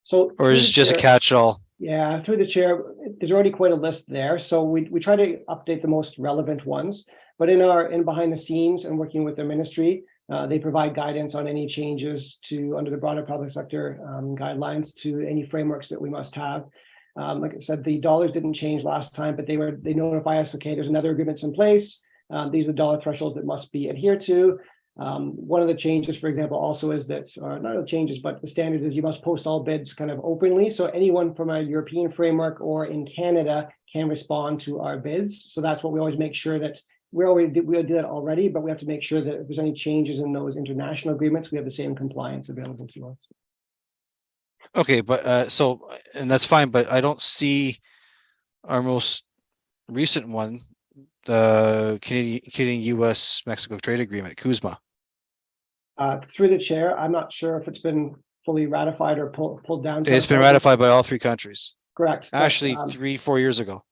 So, or is it just a catch-all? Yeah, through the chair, there's already quite a list there. So we try to update the most relevant ones, but in behind the scenes and working with the ministry, they provide guidance on any changes under the broader public sector guidelines to any frameworks that we must have. Like I said, the dollars didn't change last time, but they notify us, okay, there's another agreements in place. These are dollar thresholds that must be adhered to. One of the changes, for example, also is that, or not the changes, but the standard is you must post all bids kind of openly. So anyone from a European framework or in Canada can respond to our bids. So that's what we always make sure that we do that already, but we have to make sure that if there's any changes in those international agreements, we have the same compliance available to us. Okay, but and that's fine, but I don't see our most recent one, the Canadian US Mexico trade agreement, CUSMA. Through the chair, I'm not sure if it's been fully ratified or pulled down. It's been ratified by all three countries. Correct. Actually, 3-4 years ago.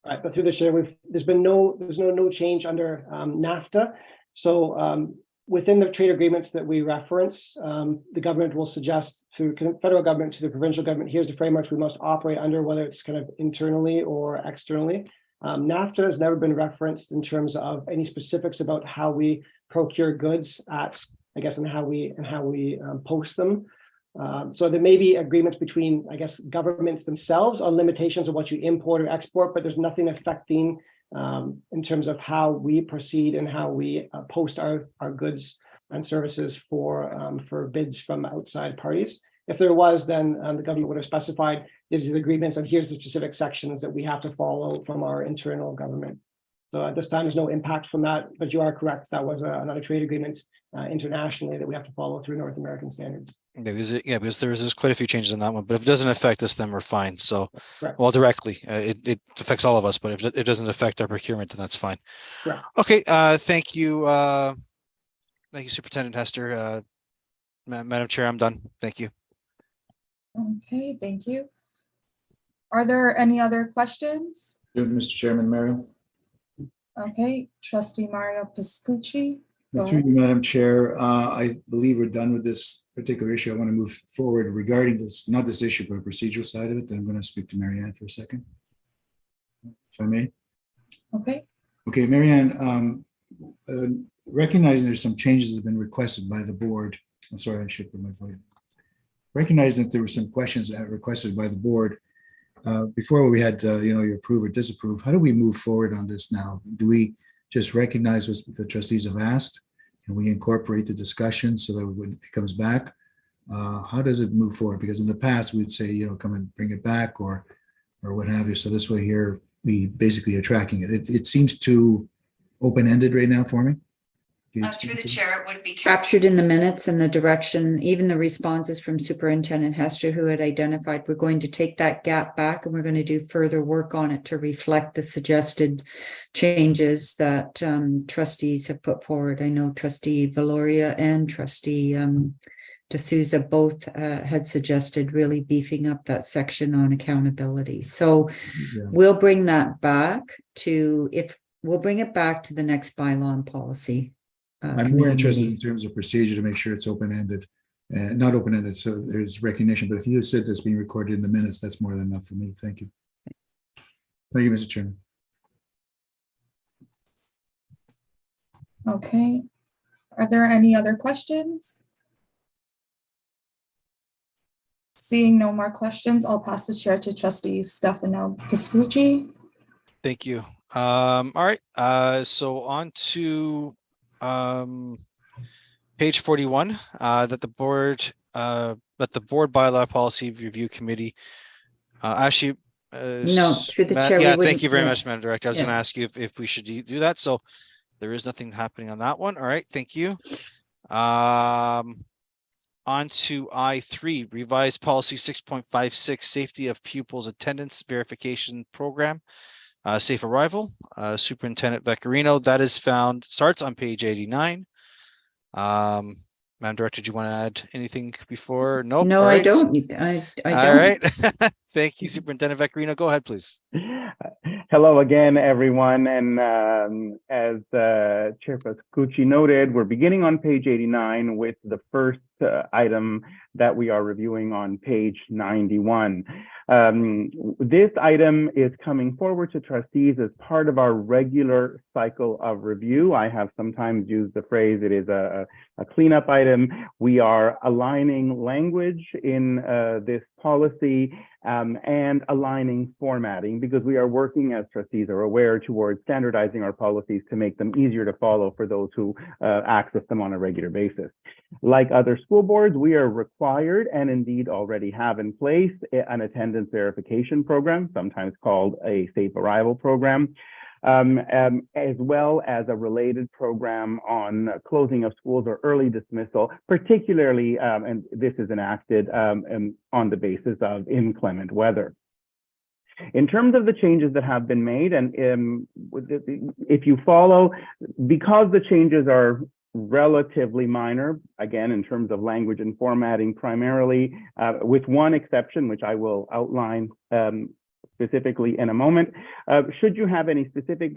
Right, but through the chair, there's no change under NAFTA. So within the trade agreements that we reference, the government will suggest to federal government, to the provincial government, here's the frameworks we must operate under, whether it's kind of internally or externally. NAFTA has never been referenced in terms of any specifics about how we procure goods and how we post them. So there may be agreements between, I guess, governments themselves on limitations of what you import or export, but there's nothing affecting in terms of how we proceed and how we post our goods and services for bids from outside parties. If there was, then the government would have specified these are the agreements and here's the specific sections that we have to follow from our internal government. So at this time, there's no impact from that, but you are correct. That was another trade agreement internationally that we have to follow through North American standards. Because there's quite a few changes on that one, but if it doesn't affect us, then we're fine. So, Correct. well, directly, it affects all of us, but if it doesn't affect our procurement, then that's fine. Correct. Okay, thank you. Thank you, Superintendent Hester. Madam Chair, I'm done. Thank you. Okay, thank you. Are there any other questions? Mr. Chairman, Mario. Okay, Trustee Mario Piscucci. Go Through ahead. you, Madam Chair, I believe we're done with this particular issue. I want to move forward regarding this, not this issue, but the procedural side of it. Then I'm going to speak to Marianne for a second, if I may. Okay. Okay, Marianne, recognizing there's some changes that have been requested by the board. I'm sorry, I should put my voice. Recognizing that there were some questions that were requested by the board. Before we had, you approve or disapprove, how do we move forward on this now? Do we just recognize what the trustees have asked and we incorporate the discussion so that when it comes back, how does it move forward? Because in the past we'd say, come and bring it back or what have you. So this way here, we basically are tracking it. It seems too open-ended right now for me. Through the chair, it would be captured in the minutes and the direction, even the responses from Superintendent Hester, who had identified we're going to take that gap back and we're going to do further work on it to reflect the suggested changes that trustees have put forward. I know Trustee Valoria and Trustee D'Souza both had suggested really beefing up that section on accountability. So we'll bring that back we'll bring it back to the next bylaw and policy. I'm more interested in terms of procedure to make sure it's open-ended, not open-ended, so there's recognition. But if you said that's being recorded in the minutes, that's more than enough for me. Thank you. Thank you, Mr. Chairman. Okay. Are there any other questions? Seeing no more questions, I'll pass the chair to Trustee Stefano Piscucci. Thank you. All right. So on to page 41, that the board bylaw policy review committee actually no, through the chair. Yeah, thank you very much, Madam Director. I was going to ask you if we should do that. So there is nothing happening on that one. All right, thank you. On to I3, revised policy 6.56, safety of pupils attendance verification program. Safe arrival, Superintendent Veccarino, that is starts on page 89. Madam Director, do you want to add anything before? Nope. No, right. I don't. I don't. All right. Thank you, Superintendent Veccarino. Go ahead, please. Hello again, everyone. And as Chair Piscucci noted, we're beginning on page 89 with the first item that we are reviewing on page 91. This item is coming forward to trustees as part of our regular cycle of review. I have sometimes used the phrase, it is a cleanup item. We are aligning language in this policy and aligning formatting, because we are working, as trustees are aware, towards standardizing our policies to make them easier to follow for those who access them on a regular basis. Like other school boards, we are required, and indeed already have in place, an attendance verification program, sometimes called a safe arrival program, as well as a related program on closing of schools or early dismissal, particularly, and this is enacted on the basis of inclement weather. In terms of the changes that have been made, and if you follow, because the changes are relatively minor, again, in terms of language and formatting primarily, with one exception, which I will outline specifically in a moment. Should you have any specific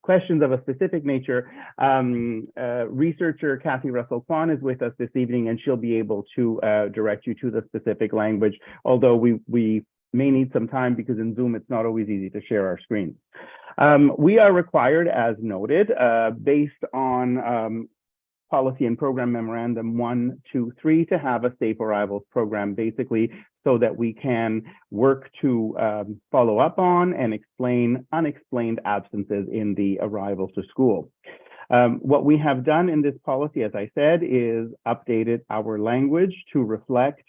questions of a specific nature, researcher Kathy Russell-Kwan is with us this evening, and she'll be able to direct you to the specific language, although we may need some time because in Zoom it's not always easy to share our screen. We are required, as noted, based on policy and program memorandum 123 to have a safe arrivals program, basically so that we can work to follow up on and explain unexplained absences in the arrivals to school. What we have done in this policy, as I said, is updated our language to reflect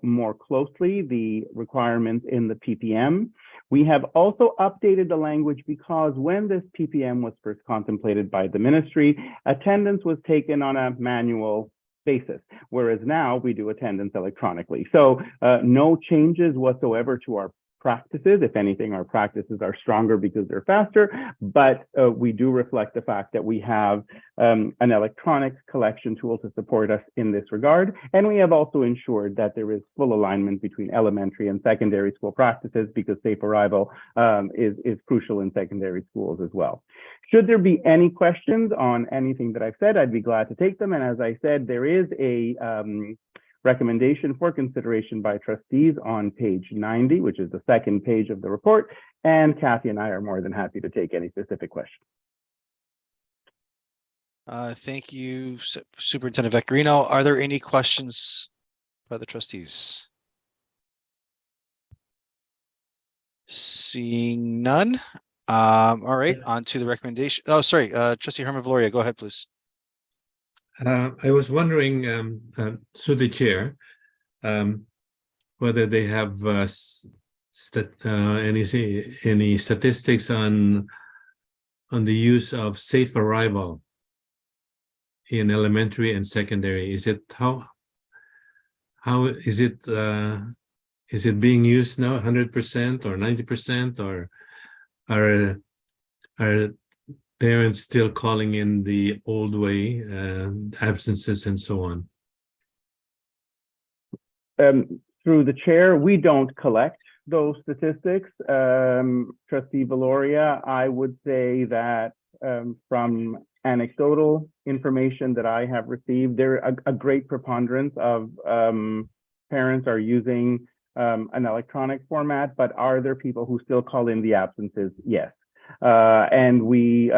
more closely the requirements in the PPM. We have also updated the language because when this PPM was first contemplated by the ministry, attendance was taken on a manual basis, whereas now we do attendance electronically. So no changes whatsoever to our practices. If anything, our practices are stronger because they're faster, but we do reflect the fact that we have an electronic collection tool to support us in this regard. And we have also ensured that there is full alignment between elementary and secondary school practices because safe arrival is crucial in secondary schools as well. Should there be any questions on anything that I've said, I'd be glad to take them. And as I said, there is a recommendation for consideration by trustees on page 90, which is the second page of the report. And Kathy and I are more than happy to take any specific questions. Thank you, Superintendent Vectorino. Are there any questions by the trustees? Seeing none. All right, on to the recommendation. Oh, sorry, Trustee Herman-Valoria, go ahead, please. I was wondering, through the chair, whether they have any statistics on the use of safe arrival in elementary and secondary. Is it how is it being used now? 100% or 90%, or are parents still calling in the old way, absences and so on? Through the chair, we don't collect those statistics. Trustee Valoria, I would say that from anecdotal information that I have received, there are a great preponderance of parents are using an electronic format, but are there people who still call in the absences? Yes. And we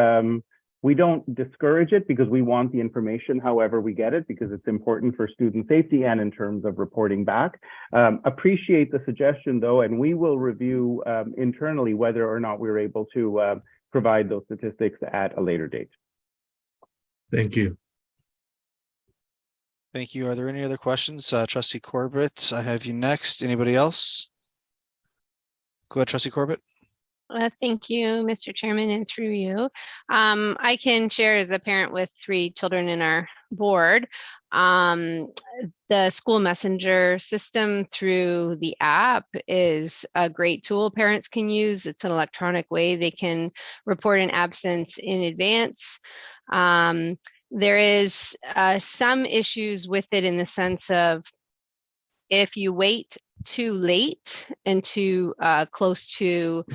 don't discourage it because we want the information however we get it, because it's important for student safety and in terms of reporting back. Appreciate the suggestion though, and we will review internally whether or not we're able to provide those statistics at a later date. Thank you. Thank you. Are there any other questions? Trustee Corbett, I have you next. Anybody else? Go ahead, Trustee Corbett. Thank you, Mr. Chairman, and through you. I can share as a parent with 3 children in our board. The school messenger system through the app is a great tool parents can use. It's an electronic way they can report an absence in advance. There is some issues with it in the sense of if you wait too late and too close to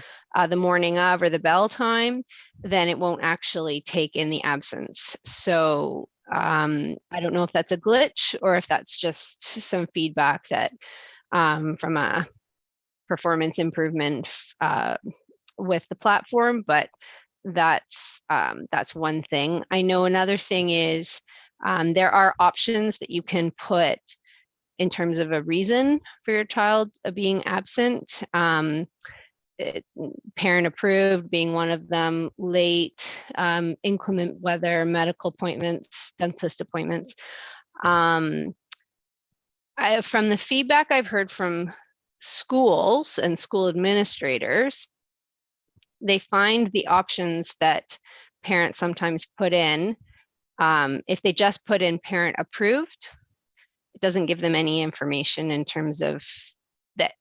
the morning of or the bell time, then it won't actually take in the absence. So I don't know if that's a glitch or if that's just some feedback that from a performance improvement with the platform, but that's one thing. I know another thing is there are options that you can put in terms of a reason for your child being absent. Parent approved being one of them, late, inclement weather, medical appointments, dentist appointments. From the feedback I've heard from schools and school administrators, they find the options that parents sometimes put in, if they just put in parent approved, it doesn't give them any information in terms of that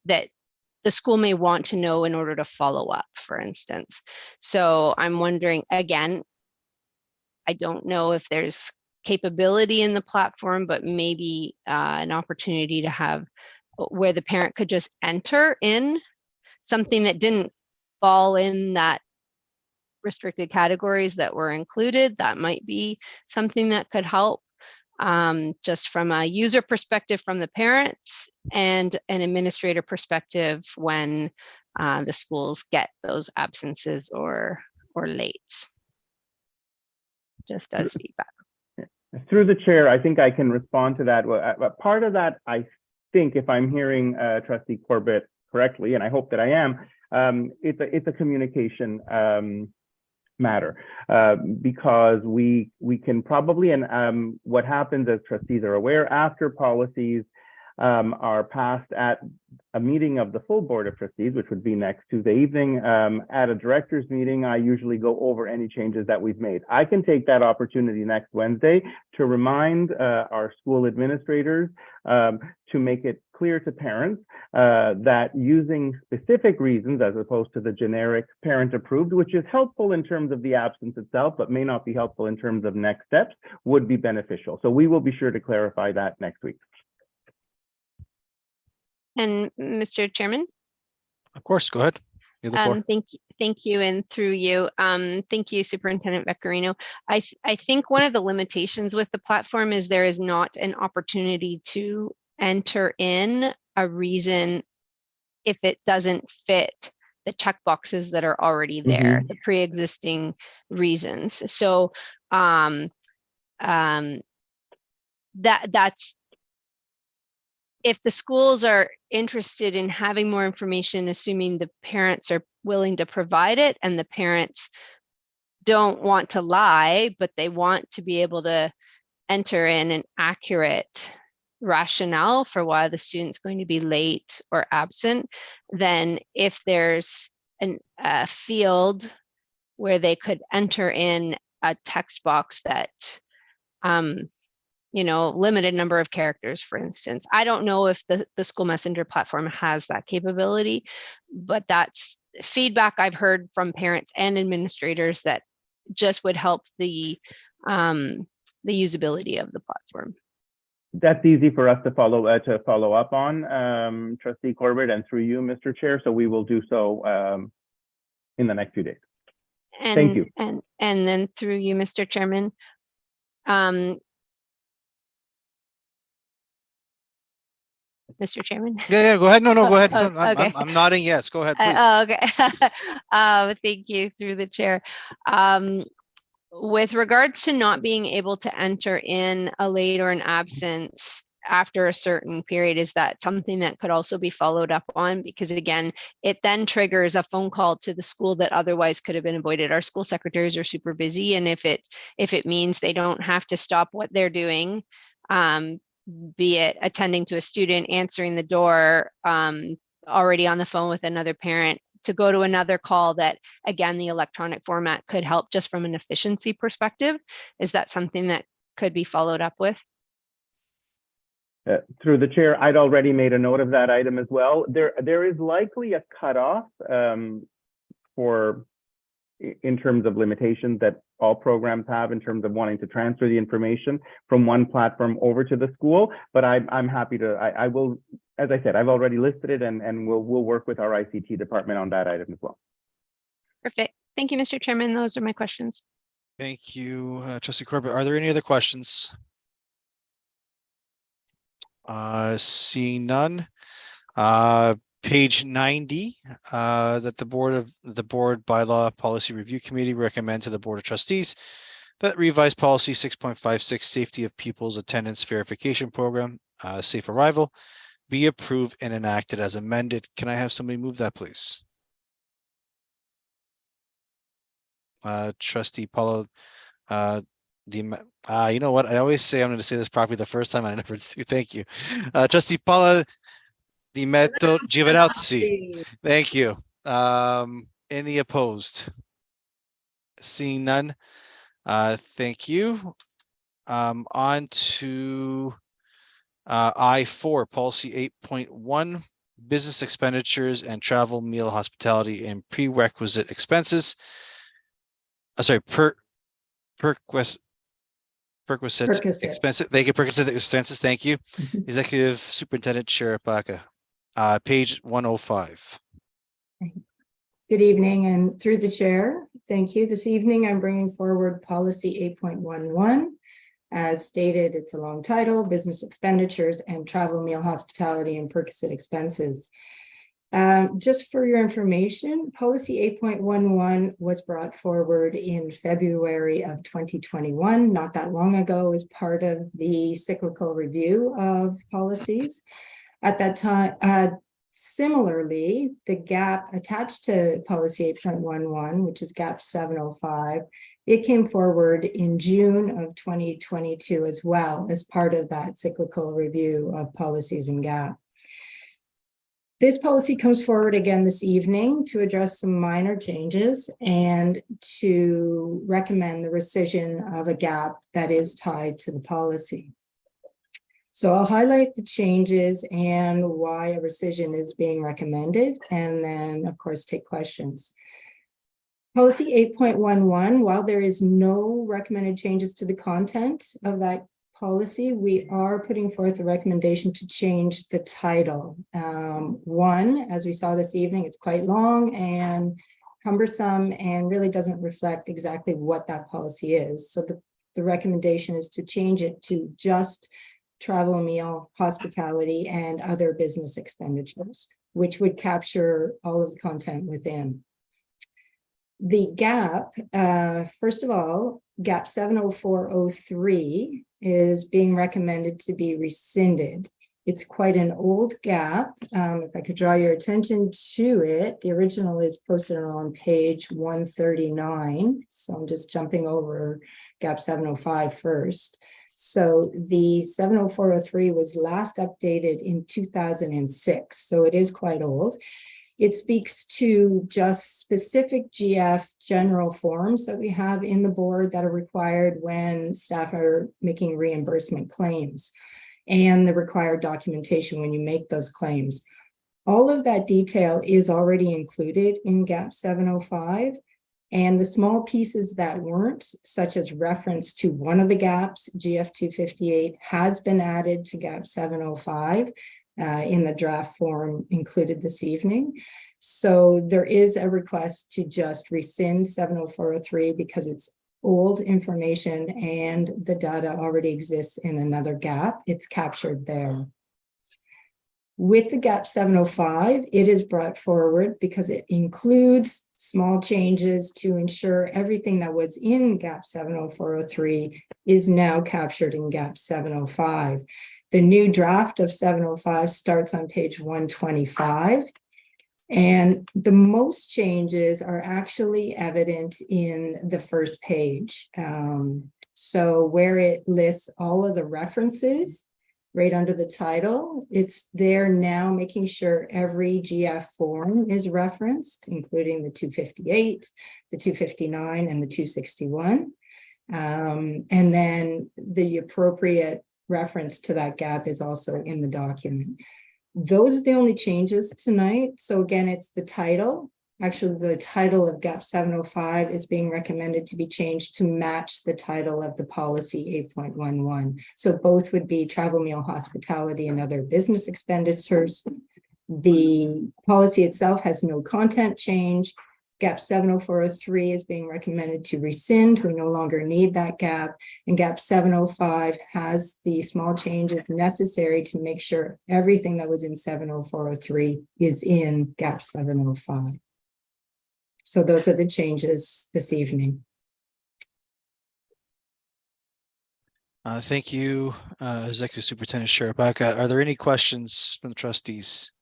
the school may want to know in order to follow up, for instance. So I'm wondering, again, I don't know if there's capability in the platform, but maybe an opportunity to have where the parent could just enter in something that didn't fall in that restricted categories that were included. That might be something that could help. Just from a user perspective from the parents and an administrator perspective when the schools get those absences or lates, just as feedback. Through the chair, I think I can respond to that. Part of that, I think, if I'm hearing Trustee Corbett correctly, and I hope that I am, it's a communication matter, because we can probably, and what happens, as trustees are aware, after policies are passed at a meeting of the full Board of Trustees, which would be next Tuesday evening, at a director's meeting, I usually go over any changes that we've made. I can take that opportunity next Wednesday to remind our school administrators to make it clear to parents that using specific reasons as opposed to the generic parent approved, which is helpful in terms of the absence itself, but may not be helpful in terms of next steps, would be beneficial. So we will be sure to clarify that next week. And Mr. Chairman? Of course, go ahead. You have the floor. Thank you, and through you, thank you, Superintendent Veccarino. I think one of the limitations with the platform is there is not an opportunity to enter in a reason if it doesn't fit the check boxes that are already there, the pre-existing reasons. So that's, if the schools are interested in having more information, assuming the parents are willing to provide it, and the parents don't want to lie, but they want to be able to enter in an accurate rationale for why the student's going to be late or absent, then if there's a field where they could enter in a text box that limited number of characters, for instance. I don't know if the school messenger platform has that capability, but that's feedback I've heard from parents and administrators that just would help the usability of the platform. That's easy for us to follow up on, Trustee Corbett, and through you, Mr. Chair. So we will do so in the next few days. Thank you. And then through you, Mr. Chairman, Mr. Chairman? Yeah, go ahead. No, go ahead. Okay. I'm nodding yes. Go ahead, please. Okay. Thank you, through the chair. With regards to not being able to enter in a late or an absence after a certain period, is that something that could also be followed up on? Because again, it then triggers a phone call to the school that otherwise could have been avoided. Our school secretaries are super busy, and if it means they don't have to stop what they're doing, be it attending to a student, answering the door, already on the phone with another parent, to go to another call, that again, the electronic format could help just from an efficiency perspective. Is that something that could be followed up with? Through the chair, I'd already made a note of that item as well. There is likely a cutoff in terms of limitations that all programs have in terms of wanting to transfer the information from one platform over to the school. But I'm happy to, I will, as I said, I've already listed it, and we'll work with our ICT department on that item as well. Perfect. Thank you, Mr. Chairman. Those are my questions. Thank you, Trustee Corbett. Are there any other questions? Seeing none. Page 90, that the Board Bylaw Policy Review Committee recommend to the Board of Trustees that revised policy 6.56, Safety of Pupils Attendance Verification Program, Safe Arrival, be approved and enacted as amended. Can I have somebody move that, please? Trustee Paulo, you know what? I always say I'm going to say this properly the first time. I never do. Thank you. Trustee Paula Di Metto Giovinazzi. Thank you. Any opposed? Seeing none. Thank you. On to I4, policy 8.1, business expenditures and travel, meal, hospitality, and prerequisite expenses. Perquisite expenses. Thank you. Perquisite expenses. Thank you. Executive Superintendent Sheripaka. Page 105. Good evening, and through the chair, thank you. This evening, I'm bringing forward policy 8.11. As stated, it's a long title, business expenditures and travel, meal, hospitality, and perquisite expenses. Just for your information, policy 8.11 was brought forward in February of 2021, not that long ago, as part of the cyclical review of policies. At that time, similarly, the gap attached to policy 8.11, which is gap 705, it came forward in June of 2022 as well, as part of that cyclical review of policies and gap. This policy comes forward again this evening to address some minor changes and to recommend the rescission of a gap that is tied to the policy. So I'll highlight the changes and why a rescission is being recommended, and then, of course, take questions. Policy 8.11, while there is no recommended changes to the content of that policy, we are putting forth a recommendation to change the title. One, as we saw this evening, it's quite long and cumbersome and really doesn't reflect exactly what that policy is. So the recommendation is to change it to just travel, meal, hospitality, and other business expenditures, which would capture all of the content within. The gap, first of all, gap 70403 is being recommended to be rescinded. It's quite an old gap. If I could draw your attention to it, the original is posted on page 139. So I'm just jumping over gap 705 first. So the 70403 was last updated in 2006. So it is quite old. It speaks to just specific GF general forms that we have in the board that are required when staff are making reimbursement claims, and the required documentation when you make those claims. All of that detail is already included in GAP 705, and the small pieces that weren't, such as reference to one of the gaps, GF 258, has been added to GAP 705. In the draft form included this evening. So there is a request to just rescind 70403 because it's old information and the data already exists in another gap. It's captured there. With the gap 705, it is brought forward because it includes small changes to ensure everything that was in gap 70403 is now captured in gap 705. The new draft of 705 starts on page 125, and the most changes are actually evident in the first page. So where it lists all of the references right under the title, it's there now making sure every GF form is referenced, including the 258, the 259, and the 261. And then the appropriate reference to that gap is also in the document. Those are the only changes tonight. So again, it's the title. Actually, the title of GAP 705 is being recommended to be changed to match the title of the policy 8.11. So both would be travel, meal, hospitality, and other business expenditures. The policy itself has no content change. GAP 70403 is being recommended to rescind. We no longer need that gap. And GAP 705 has the small changes necessary to make sure everything that was in 70403 is in GAP 705. So those are the changes this evening. Thank you, Executive Superintendent Sherabaka. Are there any questions from the trustees?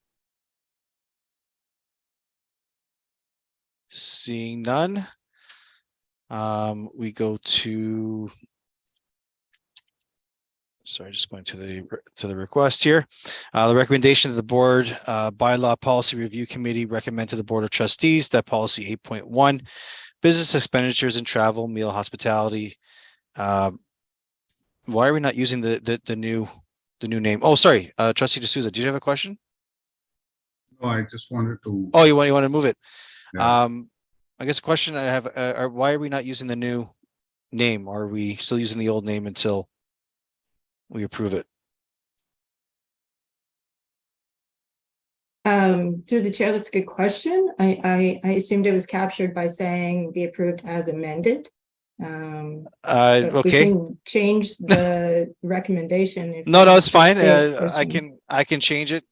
Seeing none, we go to, sorry, just going to the request here. The recommendation of the board bylaw policy review committee recommend to the board of trustees that policy 8.1 business expenditures and travel, meal, hospitality. Why are we not using the new name? Oh, sorry, Trustee D'Souza, did you have a question? No, I just wanted to. Oh, you want to move it? Yeah. I guess the question I have, why are we not using the new name? Are we still using the old name until we approve it? Through the chair, that's a good question. I assumed it was captured by saying be approved as amended. Okay. We can change the recommendation. If no, it's fine. states I can change it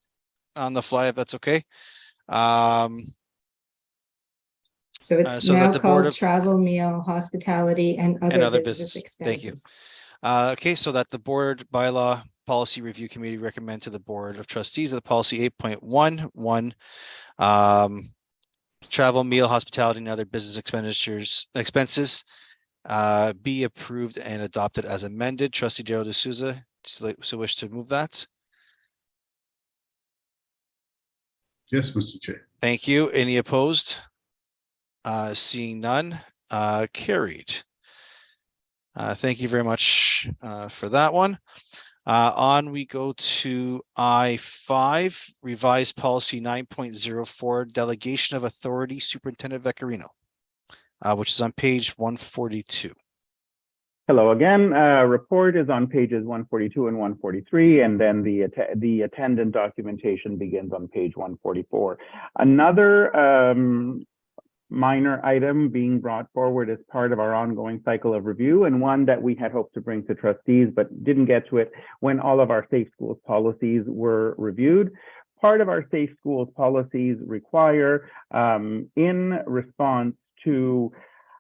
on the fly if that's okay. So it's so that now the Board called of travel, meal, hospitality, and other business Thank you. expenses. Okay, so that the Board Bylaw Policy Review Committee recommend to the Board of Trustees that policy 8.11, travel, meal, hospitality, and other business expenses be approved and adopted as amended. Trustee Gerald D'Souza, so wish to move that? Yes, Mr. Chair. Thank you. Any opposed? Seeing none, carried. Thank you very much for that one. On we go to I5, revised policy 9.04, delegation of authority, Superintendent Veccarino, which is on page 142. Hello again. Report is on pages 142 and 143, and then the attendant documentation begins on page 144. Another minor item being brought forward as part of our ongoing cycle of review, and one that we had hoped to bring to trustees but didn't get to it when all of our safe schools policies were reviewed. Part of our safe schools policies require, in response to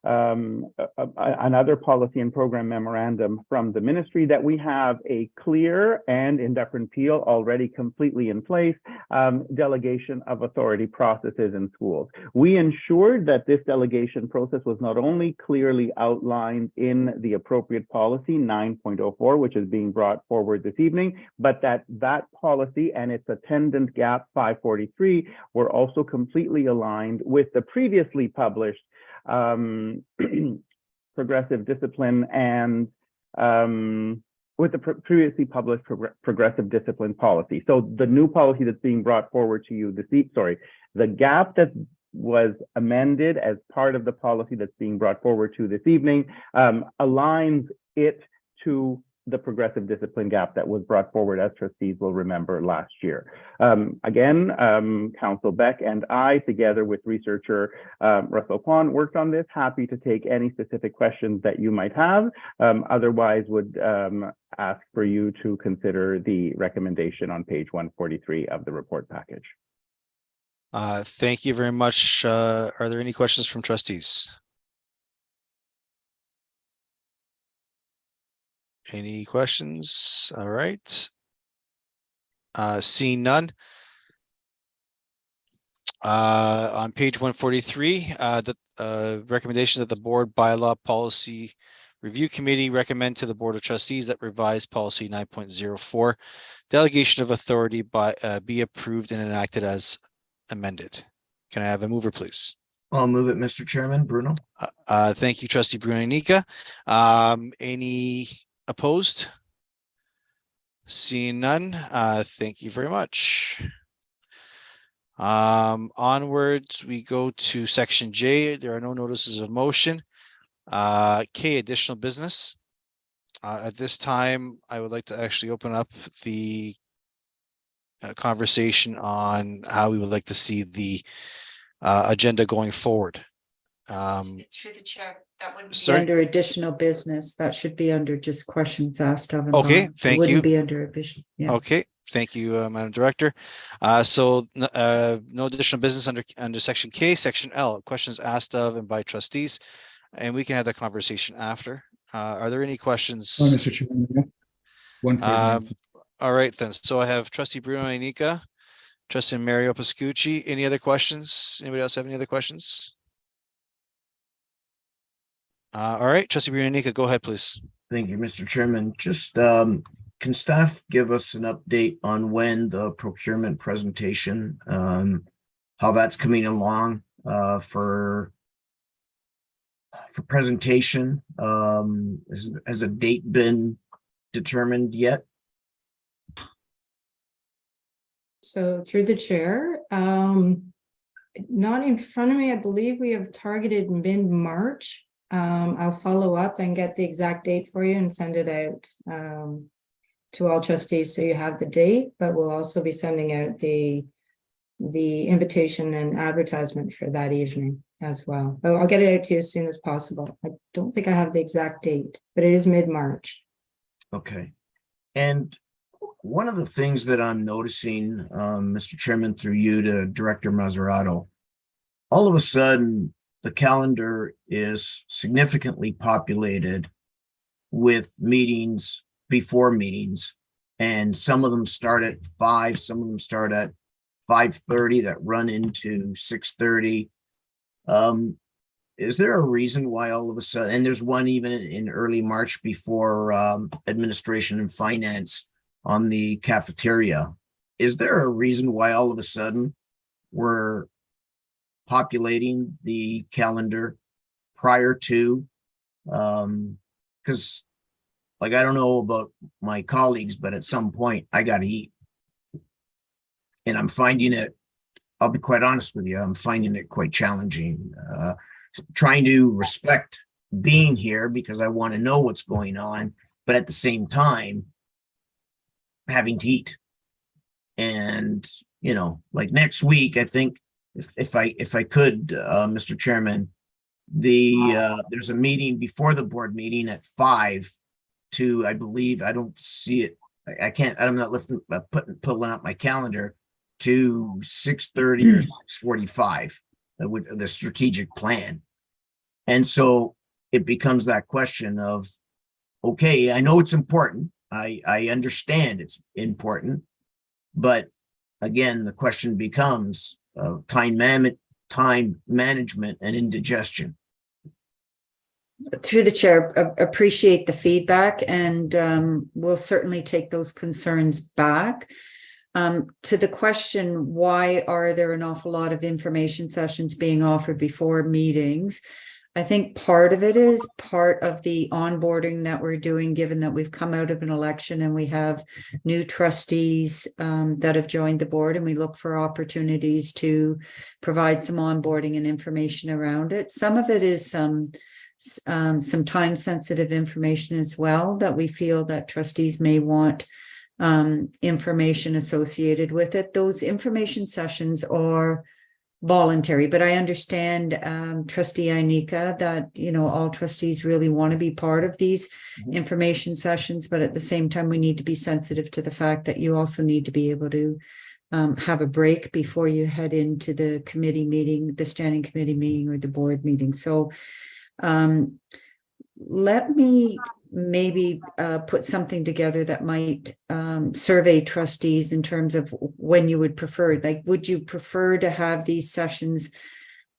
another policy and program memorandum from the ministry, that we have a clear and, in Dufferin Peel, already completely in place, delegation of authority processes in schools. We ensured that this delegation process was not only clearly outlined in the appropriate policy 9.04, which is being brought forward this evening, but that policy and its attendant gap 543 were also completely aligned with the previously published progressive discipline and with the previously published progressive discipline policy. So the new policy that's being brought forward to you the gap that was amended as part of the policy that's being brought forward to this evening aligns it to the progressive discipline gap that was brought forward, as trustees will remember, last year. Again, Council Beck and I, together with researcher Russell Kwan, worked on this. Happy to take any specific questions that you might have. Otherwise, would ask for you to consider the recommendation on page 143 of the report package. Thank you very much. Are there any questions from trustees? Any questions? All right. Seeing none. On page 143, the recommendation that the Board Bylaw Policy Review Committee recommend to the Board of Trustees that revised policy 9.04, delegation of authority be approved and enacted as amended. Can I have a mover, please? I'll move it, Mr. Chairman. Bruno. Thank you, Trustee Bruno Nica. Any opposed? Seeing none, thank you very much. Onwards, we go to section J. There are no notices of motion. K, additional business. At this time, I would like to actually open up the conversation on how we would like to see the agenda going forward. Through the chair, that wouldn't be under additional business. That should be under just questions asked of. Okay, thank you. Wouldn't be under additional. Yeah. Okay, thank you, Madam Director. So no additional business under section K. Section L, questions asked of and by trustees, and we can have that conversation after. Are there any questions? Mr. Chairman, one for all right then. So I have Trustee Bruno Nica, Trustee Mario Pascucci. Any other questions? Anybody else have any other questions? All right, Trustee Bruno Nica, go ahead, please. Thank you, Mr. Chairman. Just can staff give us an update on when the procurement presentation, how that's coming along for presentation? Has a date been determined yet? So through the chair, not in front of me, I believe we have targeted mid-March. I'll follow up and get the exact date for you and send it out to all trustees so you have the date, but we'll also be sending out the invitation and advertisement for that evening as well. But I'll get it out to you as soon as possible. I don't think I have the exact date, but it is mid-March. Okay. And one of the things that I'm noticing, Mr. Chairman, through you to Director Mazzarato, all of a sudden, the calendar is significantly populated with meetings before meetings, and some of them start at 5, some of them start at 5:30 that run into 6:30. Is there a reason why all of a sudden, and there's one even in early March before administration and finance on the cafeteria. Is there a reason why all of a sudden we're populating the calendar prior to, because like, I don't know about my colleagues, but at some point I got to eat. And I'm finding it, I'll be quite honest with you, I'm finding it quite challenging. Trying to respect being here because I want to know what's going on, but at the same time, having to eat. And, you know, like next week, I think if I could, Mr. Chairman, there's a meeting before the board meeting at 5 to, I believe, I don't see it. I can't, I'm not pulling up my calendar to 6:30 or 6:45 with the strategic plan. And so it becomes that question of, okay, I know it's important. I understand it's important, but again, the question becomes time management and indigestion. Through the chair, appreciate the feedback, and we'll certainly take those concerns back. To the question, why are there an awful lot of information sessions being offered before meetings? I think part of it is part of the onboarding that we're doing, given that we've come out of an election and we have new trustees that have joined the board, and we look for opportunities to provide some onboarding and information around it. Some of it is some time sensitive information as well that we feel that trustees may want information associated with it. Those information sessions are voluntary, but I understand Trustee Ainika that, you know, all trustees really want to be part of these information sessions, but at the same time we need to be sensitive to the fact that you also need to be able to have a break before you head into the committee meeting, the standing committee meeting, or the board meeting. So let me maybe put something together that might survey trustees in terms of when you would prefer. Like, would you prefer to have these sessions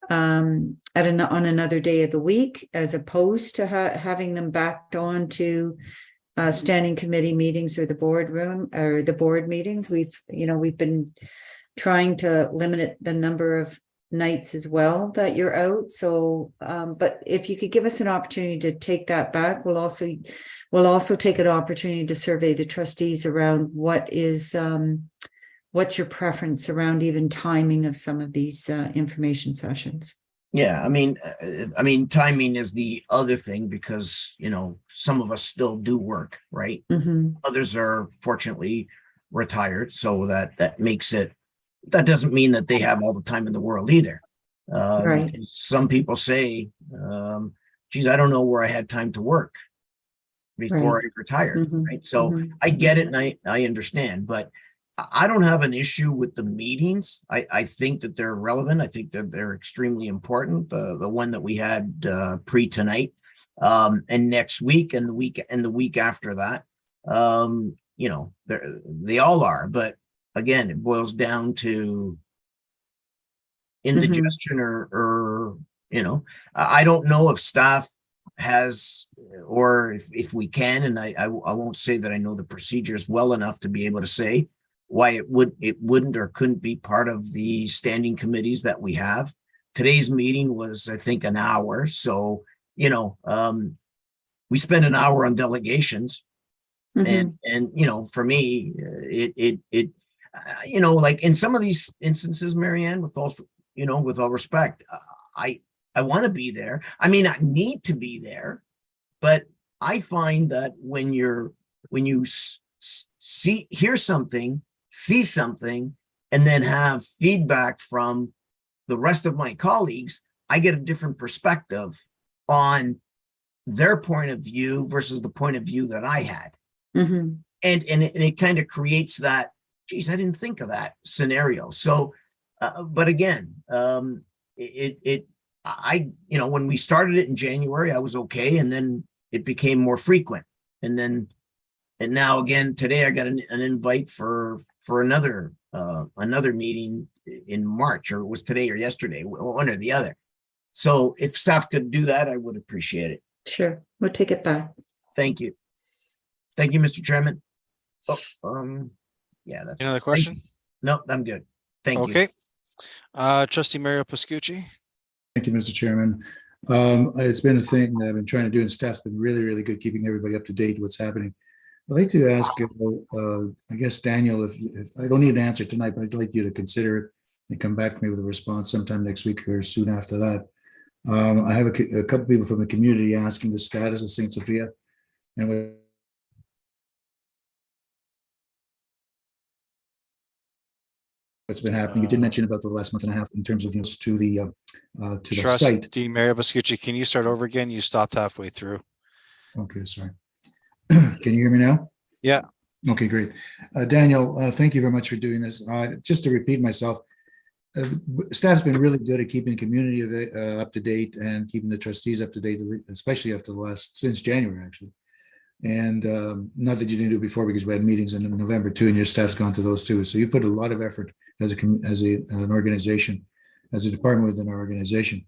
on another day of the week, as opposed to having them backed on to standing committee meetings or the boardroom or the board meetings? We've been trying to limit the number of nights as well that you're out. So but if you could give us an opportunity to take that back, we'll also take an opportunity to survey the trustees around what's your preference around even timing of some of these information sessions. Yeah, I mean timing is the other thing, because, you know, some of us still do work, right? Others are fortunately retired, so that makes it, that doesn't mean that they have all the time in the world either. Right. Some people say, geez, I don't know where I had time to work before I retired. Right. So I get it, and I understand, but I don't have an issue with the meetings. I think that they're relevant. I think that they're extremely important. The one that we had pre tonight, and next week, and the week after that, you know, they all are, but again, it boils down to indigestion or, you know, I don't know if staff has, or if we can, and I won't say that I know the procedures well enough to be able to say why it wouldn't or couldn't be part of the standing committees that we have. Today's meeting was, I think, an hour. So, you know, we spent an hour on delegations. And, you know, for me, it you know, like in some of these instances, Marianne, with all respect, I want to be there. I may not need to be there, but I find that when you hear something, see something, and then have feedback from the rest of my colleagues, I get a different perspective on their point of view versus the point of view that I had. and it kind of creates that, geez, I didn't think of that scenario. So, but again, when we started it in January, I was okay, and then it became more frequent, and now again today I got an invite for another meeting in March, or it was today or yesterday, one or the other. So if staff could do that, I would appreciate it. Sure, we'll take it back. Thank you. Thank you, Mr. Chairman. Yeah, that's Another question? No, I'm good. Thank you. Okay. Trustee Mario Pascucci. Thank you, Mr. Chairman. It's been a thing that I've been trying to do, and staff's been really, really good keeping everybody up to date with what's happening. I'd like to ask, I guess, Daniel, if I don't need an answer tonight, but I'd like you to consider it and come back to me with a response sometime next week or soon after that. I have a couple people from the community asking the status of St. Sophia and what's been happening. You did mention about the last month and a half in terms of use to the site. Trustee Mario Pascucci, can you start over again? You stopped halfway through. Okay, sorry. Can you hear me now? Yeah. Okay, great. Daniel, thank you very much for doing this. Just to repeat myself, staff's been really good at keeping the community up to date and keeping the trustees up to date, especially after since January, actually. And not that you didn't do it before, because we had meetings in November too, and your staff's gone to those too. So you put a lot of effort as an organization, as a department within our organization,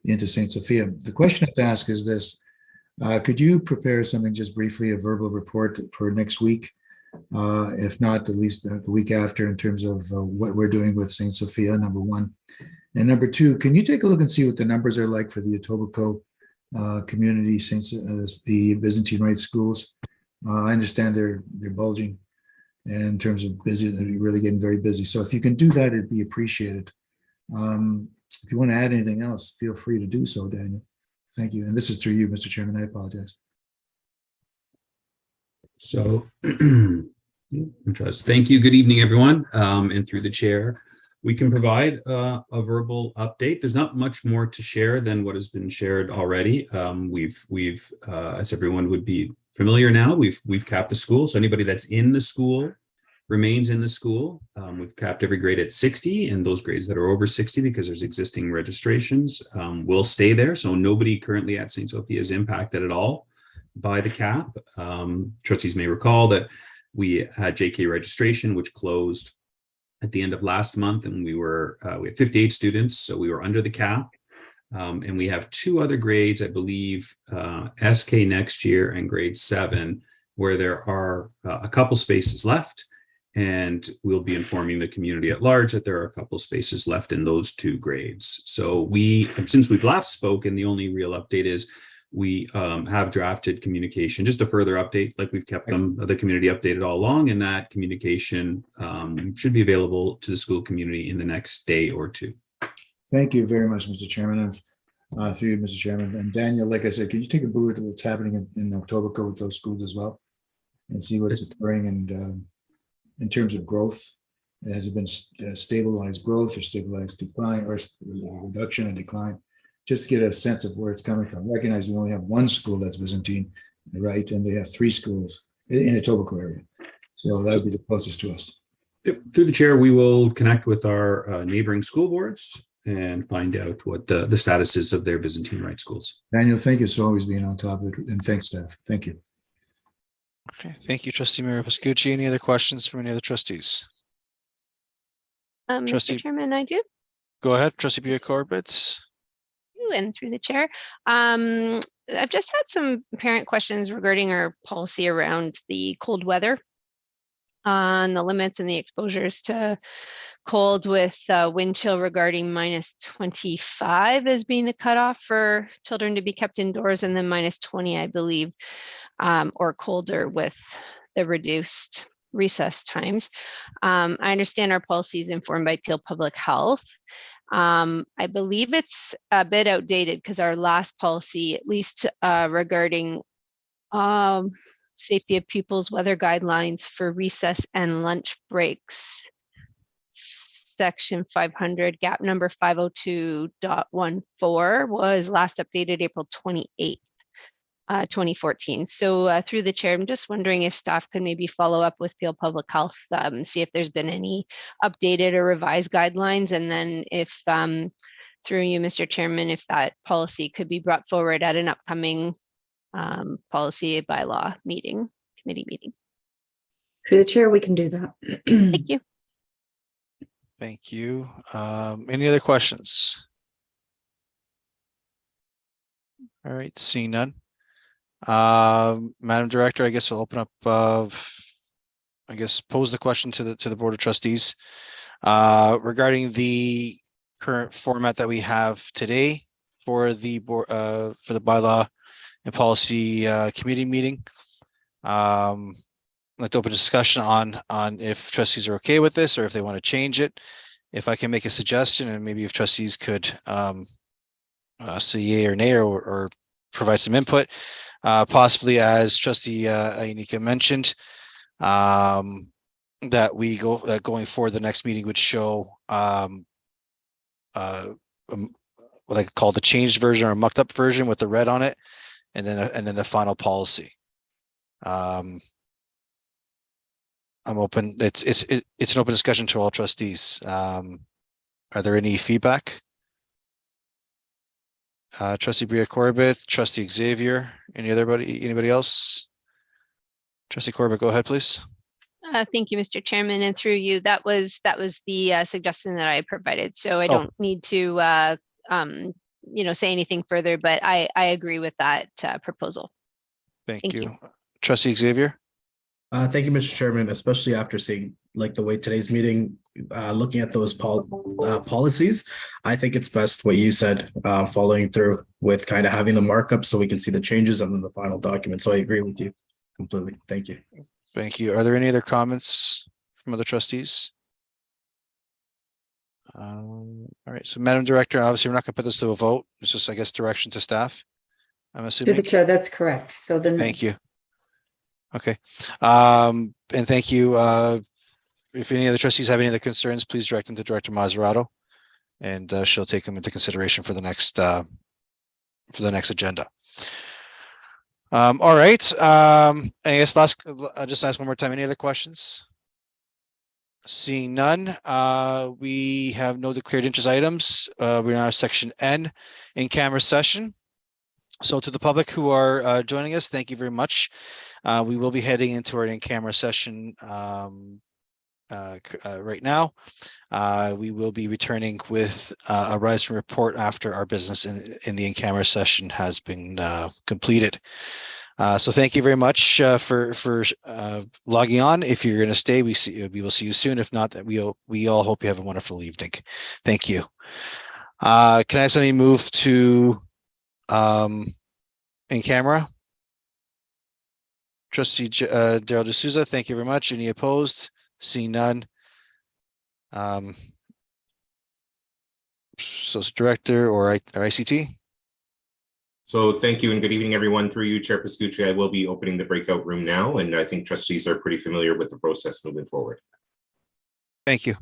into St. Sophia. The question I have to ask is this: could you prepare something, just briefly, a verbal report for next week, if not at least the week after, in terms of what we're doing with St. Sophia, number one. And number two, can you take a look and see what the numbers are like for the Etobicoke community, the Byzantine Rite schools? I understand they're bulging in terms of busy, they're really getting very busy. So if you can do that, it'd be appreciated. If you want to add anything else, feel free to do so, Daniel. Thank you. And this is through you, Mr. Chairman. I apologize. So, thank you. Good evening, everyone. And through the chair, we can provide a verbal update. There's not much more to share than what has been shared already. We've as everyone would be familiar now, we've capped the school. So anybody that's in the school remains in the school. We've capped every grade at 60, and those grades that are over 60, because there's existing registrations, will stay there. So nobody currently at St. Sophia is impacted at all by the cap. Trustees may recall that we had JK registration, which closed at the end of last month, and we had 58 students, so we were under the cap. And we have two other grades, I believe, SK next year and grade 7, where there are a couple spaces left. And we'll be informing the community at large that there are a couple spaces left in those two grades. So since we've last spoken, the only real update is we have drafted communication, just a further update, like we've kept the community updated all along, and that communication should be available to the school community in the next day or two. Thank you very much, Mr. Chairman. Through you, Mr. Chairman. And Daniel, like I said, can you take a look at what's happening in Etobicoke with those schools as well, and see what it's occurring, and in terms of growth, has it been stabilized growth or stabilized decline, or reduction and decline? Just to get a sense of where it's coming from. Recognize we only have one school that's Byzantine, right? And they have 3 schools in the Etobicoke area. So that would be the closest to us. Through the chair, we will connect with our neighboring school boards and find out what the status is of their Byzantine Rite schools. Daniel, thank you for always being on top of it, and thanks, staff. Thank you. Okay, thank you, Trustee Mario Pascucci. Any other questions from any other trustees? Mr. Chairman, I do. Go ahead, Trustee Pia Corbett. And through the chair, I've just had some parent questions regarding our policy around the cold weather, on the limits and the exposures to cold, with wind chill regarding -25 as being the cutoff for children to be kept indoors, and then -20, I believe, or colder with the reduced recess times. I understand our policy is informed by Peel Public Health. I believe it's a bit outdated, because our last policy, at least regarding safety of pupils, weather guidelines for recess and lunch breaks, section 500, gap number 502.14, was last updated April 28th. 2014. So through the chair, I'm just wondering if staff could maybe follow up with Peel Public Health, see if there's been any updated or revised guidelines, and then if through you, Mr. Chairman, if that policy could be brought forward at an upcoming policy bylaw meeting, committee meeting. Through the chair, we can do that. Thank you. Thank you. Any other questions? All right, seeing none. Madam Director, I guess we'll open up, I guess, pose the question to the Board of Trustees regarding the current format that we have today for the board, for the bylaw and policy committee meeting. I'd like to open a discussion on if trustees are okay with this or if they want to change it. If I can make a suggestion, and maybe if trustees could say yay or nay or provide some input, possibly as Trustee Ainika mentioned, that going forward, the next meeting would show what I call the changed version or mucked up version with the red on it, and then the final policy. I'm open. It's an open discussion to all trustees. Are there any feedback? Trustee Bria Corbett, Trustee Xavier, anybody else? Trustee Corbett, go ahead, please. Thank you, Mr. Chairman, and through you, that was the suggestion that I provided. So I don't need to say anything further, but I agree with that proposal. Thank you. Trustee Xavier. Thank you, Mr. Chairman, especially after seeing like the way today's meeting, looking at those policies, I think it's best what you said, following through with kind of having the markup so we can see the changes and then the final document. So I agree with you completely. Thank you. Thank you. Are there any other comments from other trustees? All right. So, Madam Director, obviously we're not going to put this to a vote. It's just, I guess, direction to staff, I'm assuming. Through the chair, that's correct. So then. Thank you. Okay. And thank you. If any other trustees have any other concerns, please direct them to Director Mazzarato, and she'll take them into consideration for the next agenda. All right. I guess I'll just ask one more time. Any other questions? Seeing none, we have no declared interest items. We're now section N, in camera session. So to the public who are joining us, thank you very much. We will be heading into our in-camera session right now. We will be returning with a rise and report after our business in the in-camera session has been completed. So thank you very much for logging on. If you're going to stay, we will see you soon. If not, we all hope you have a wonderful evening. Thank you. Can I have somebody move to in camera? Trustee Daryl D'Souza, thank you very much. Any opposed? Seeing none. Associate Director or ICT? So thank you and good evening, everyone. Through you, Chair Pascucci, I will be opening the breakout room now, and I think trustees are pretty familiar with the process moving forward. Thank you.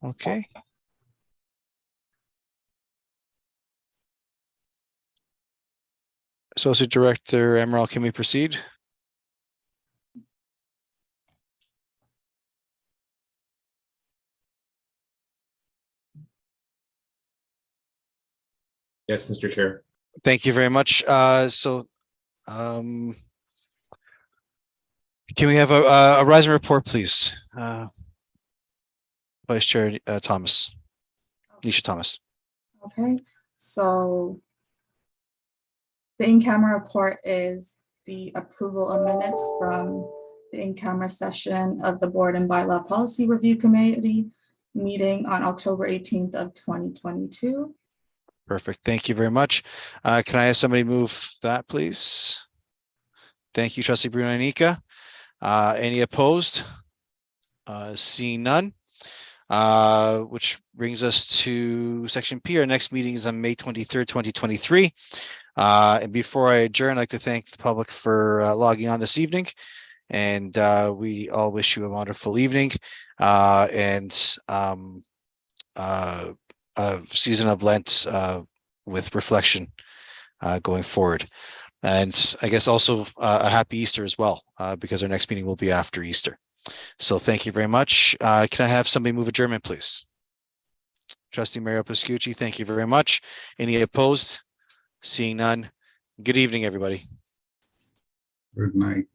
Okay. Associate Director Emerald, can we proceed? Yes, Mr. Chair. Thank you very much. Can we have a rise and report, please? Vice Chair Thomas, Nisha Thomas. Okay, so the in-camera report is the approval of minutes from the in-camera session of the Board and Bylaw Policy Review Committee meeting on October 18th of 2022. Perfect. Thank you very much. Can I have somebody move that, please? Thank you, Trustee Bruno Anika. Any opposed? Seeing none. Which brings us to section P. Our next meeting is on May 23rd, 2023. And before I adjourn, I'd like to thank the public for logging on this evening. And we all wish you a wonderful evening and a season of Lent with reflection going forward. And I guess also a happy Easter as well, because our next meeting will be after Easter. So thank you very much. Can I have somebody move adjournment, please? Trustee Mario Pascucci, thank you very much. Any opposed? Seeing none. Good evening, everybody. Good night.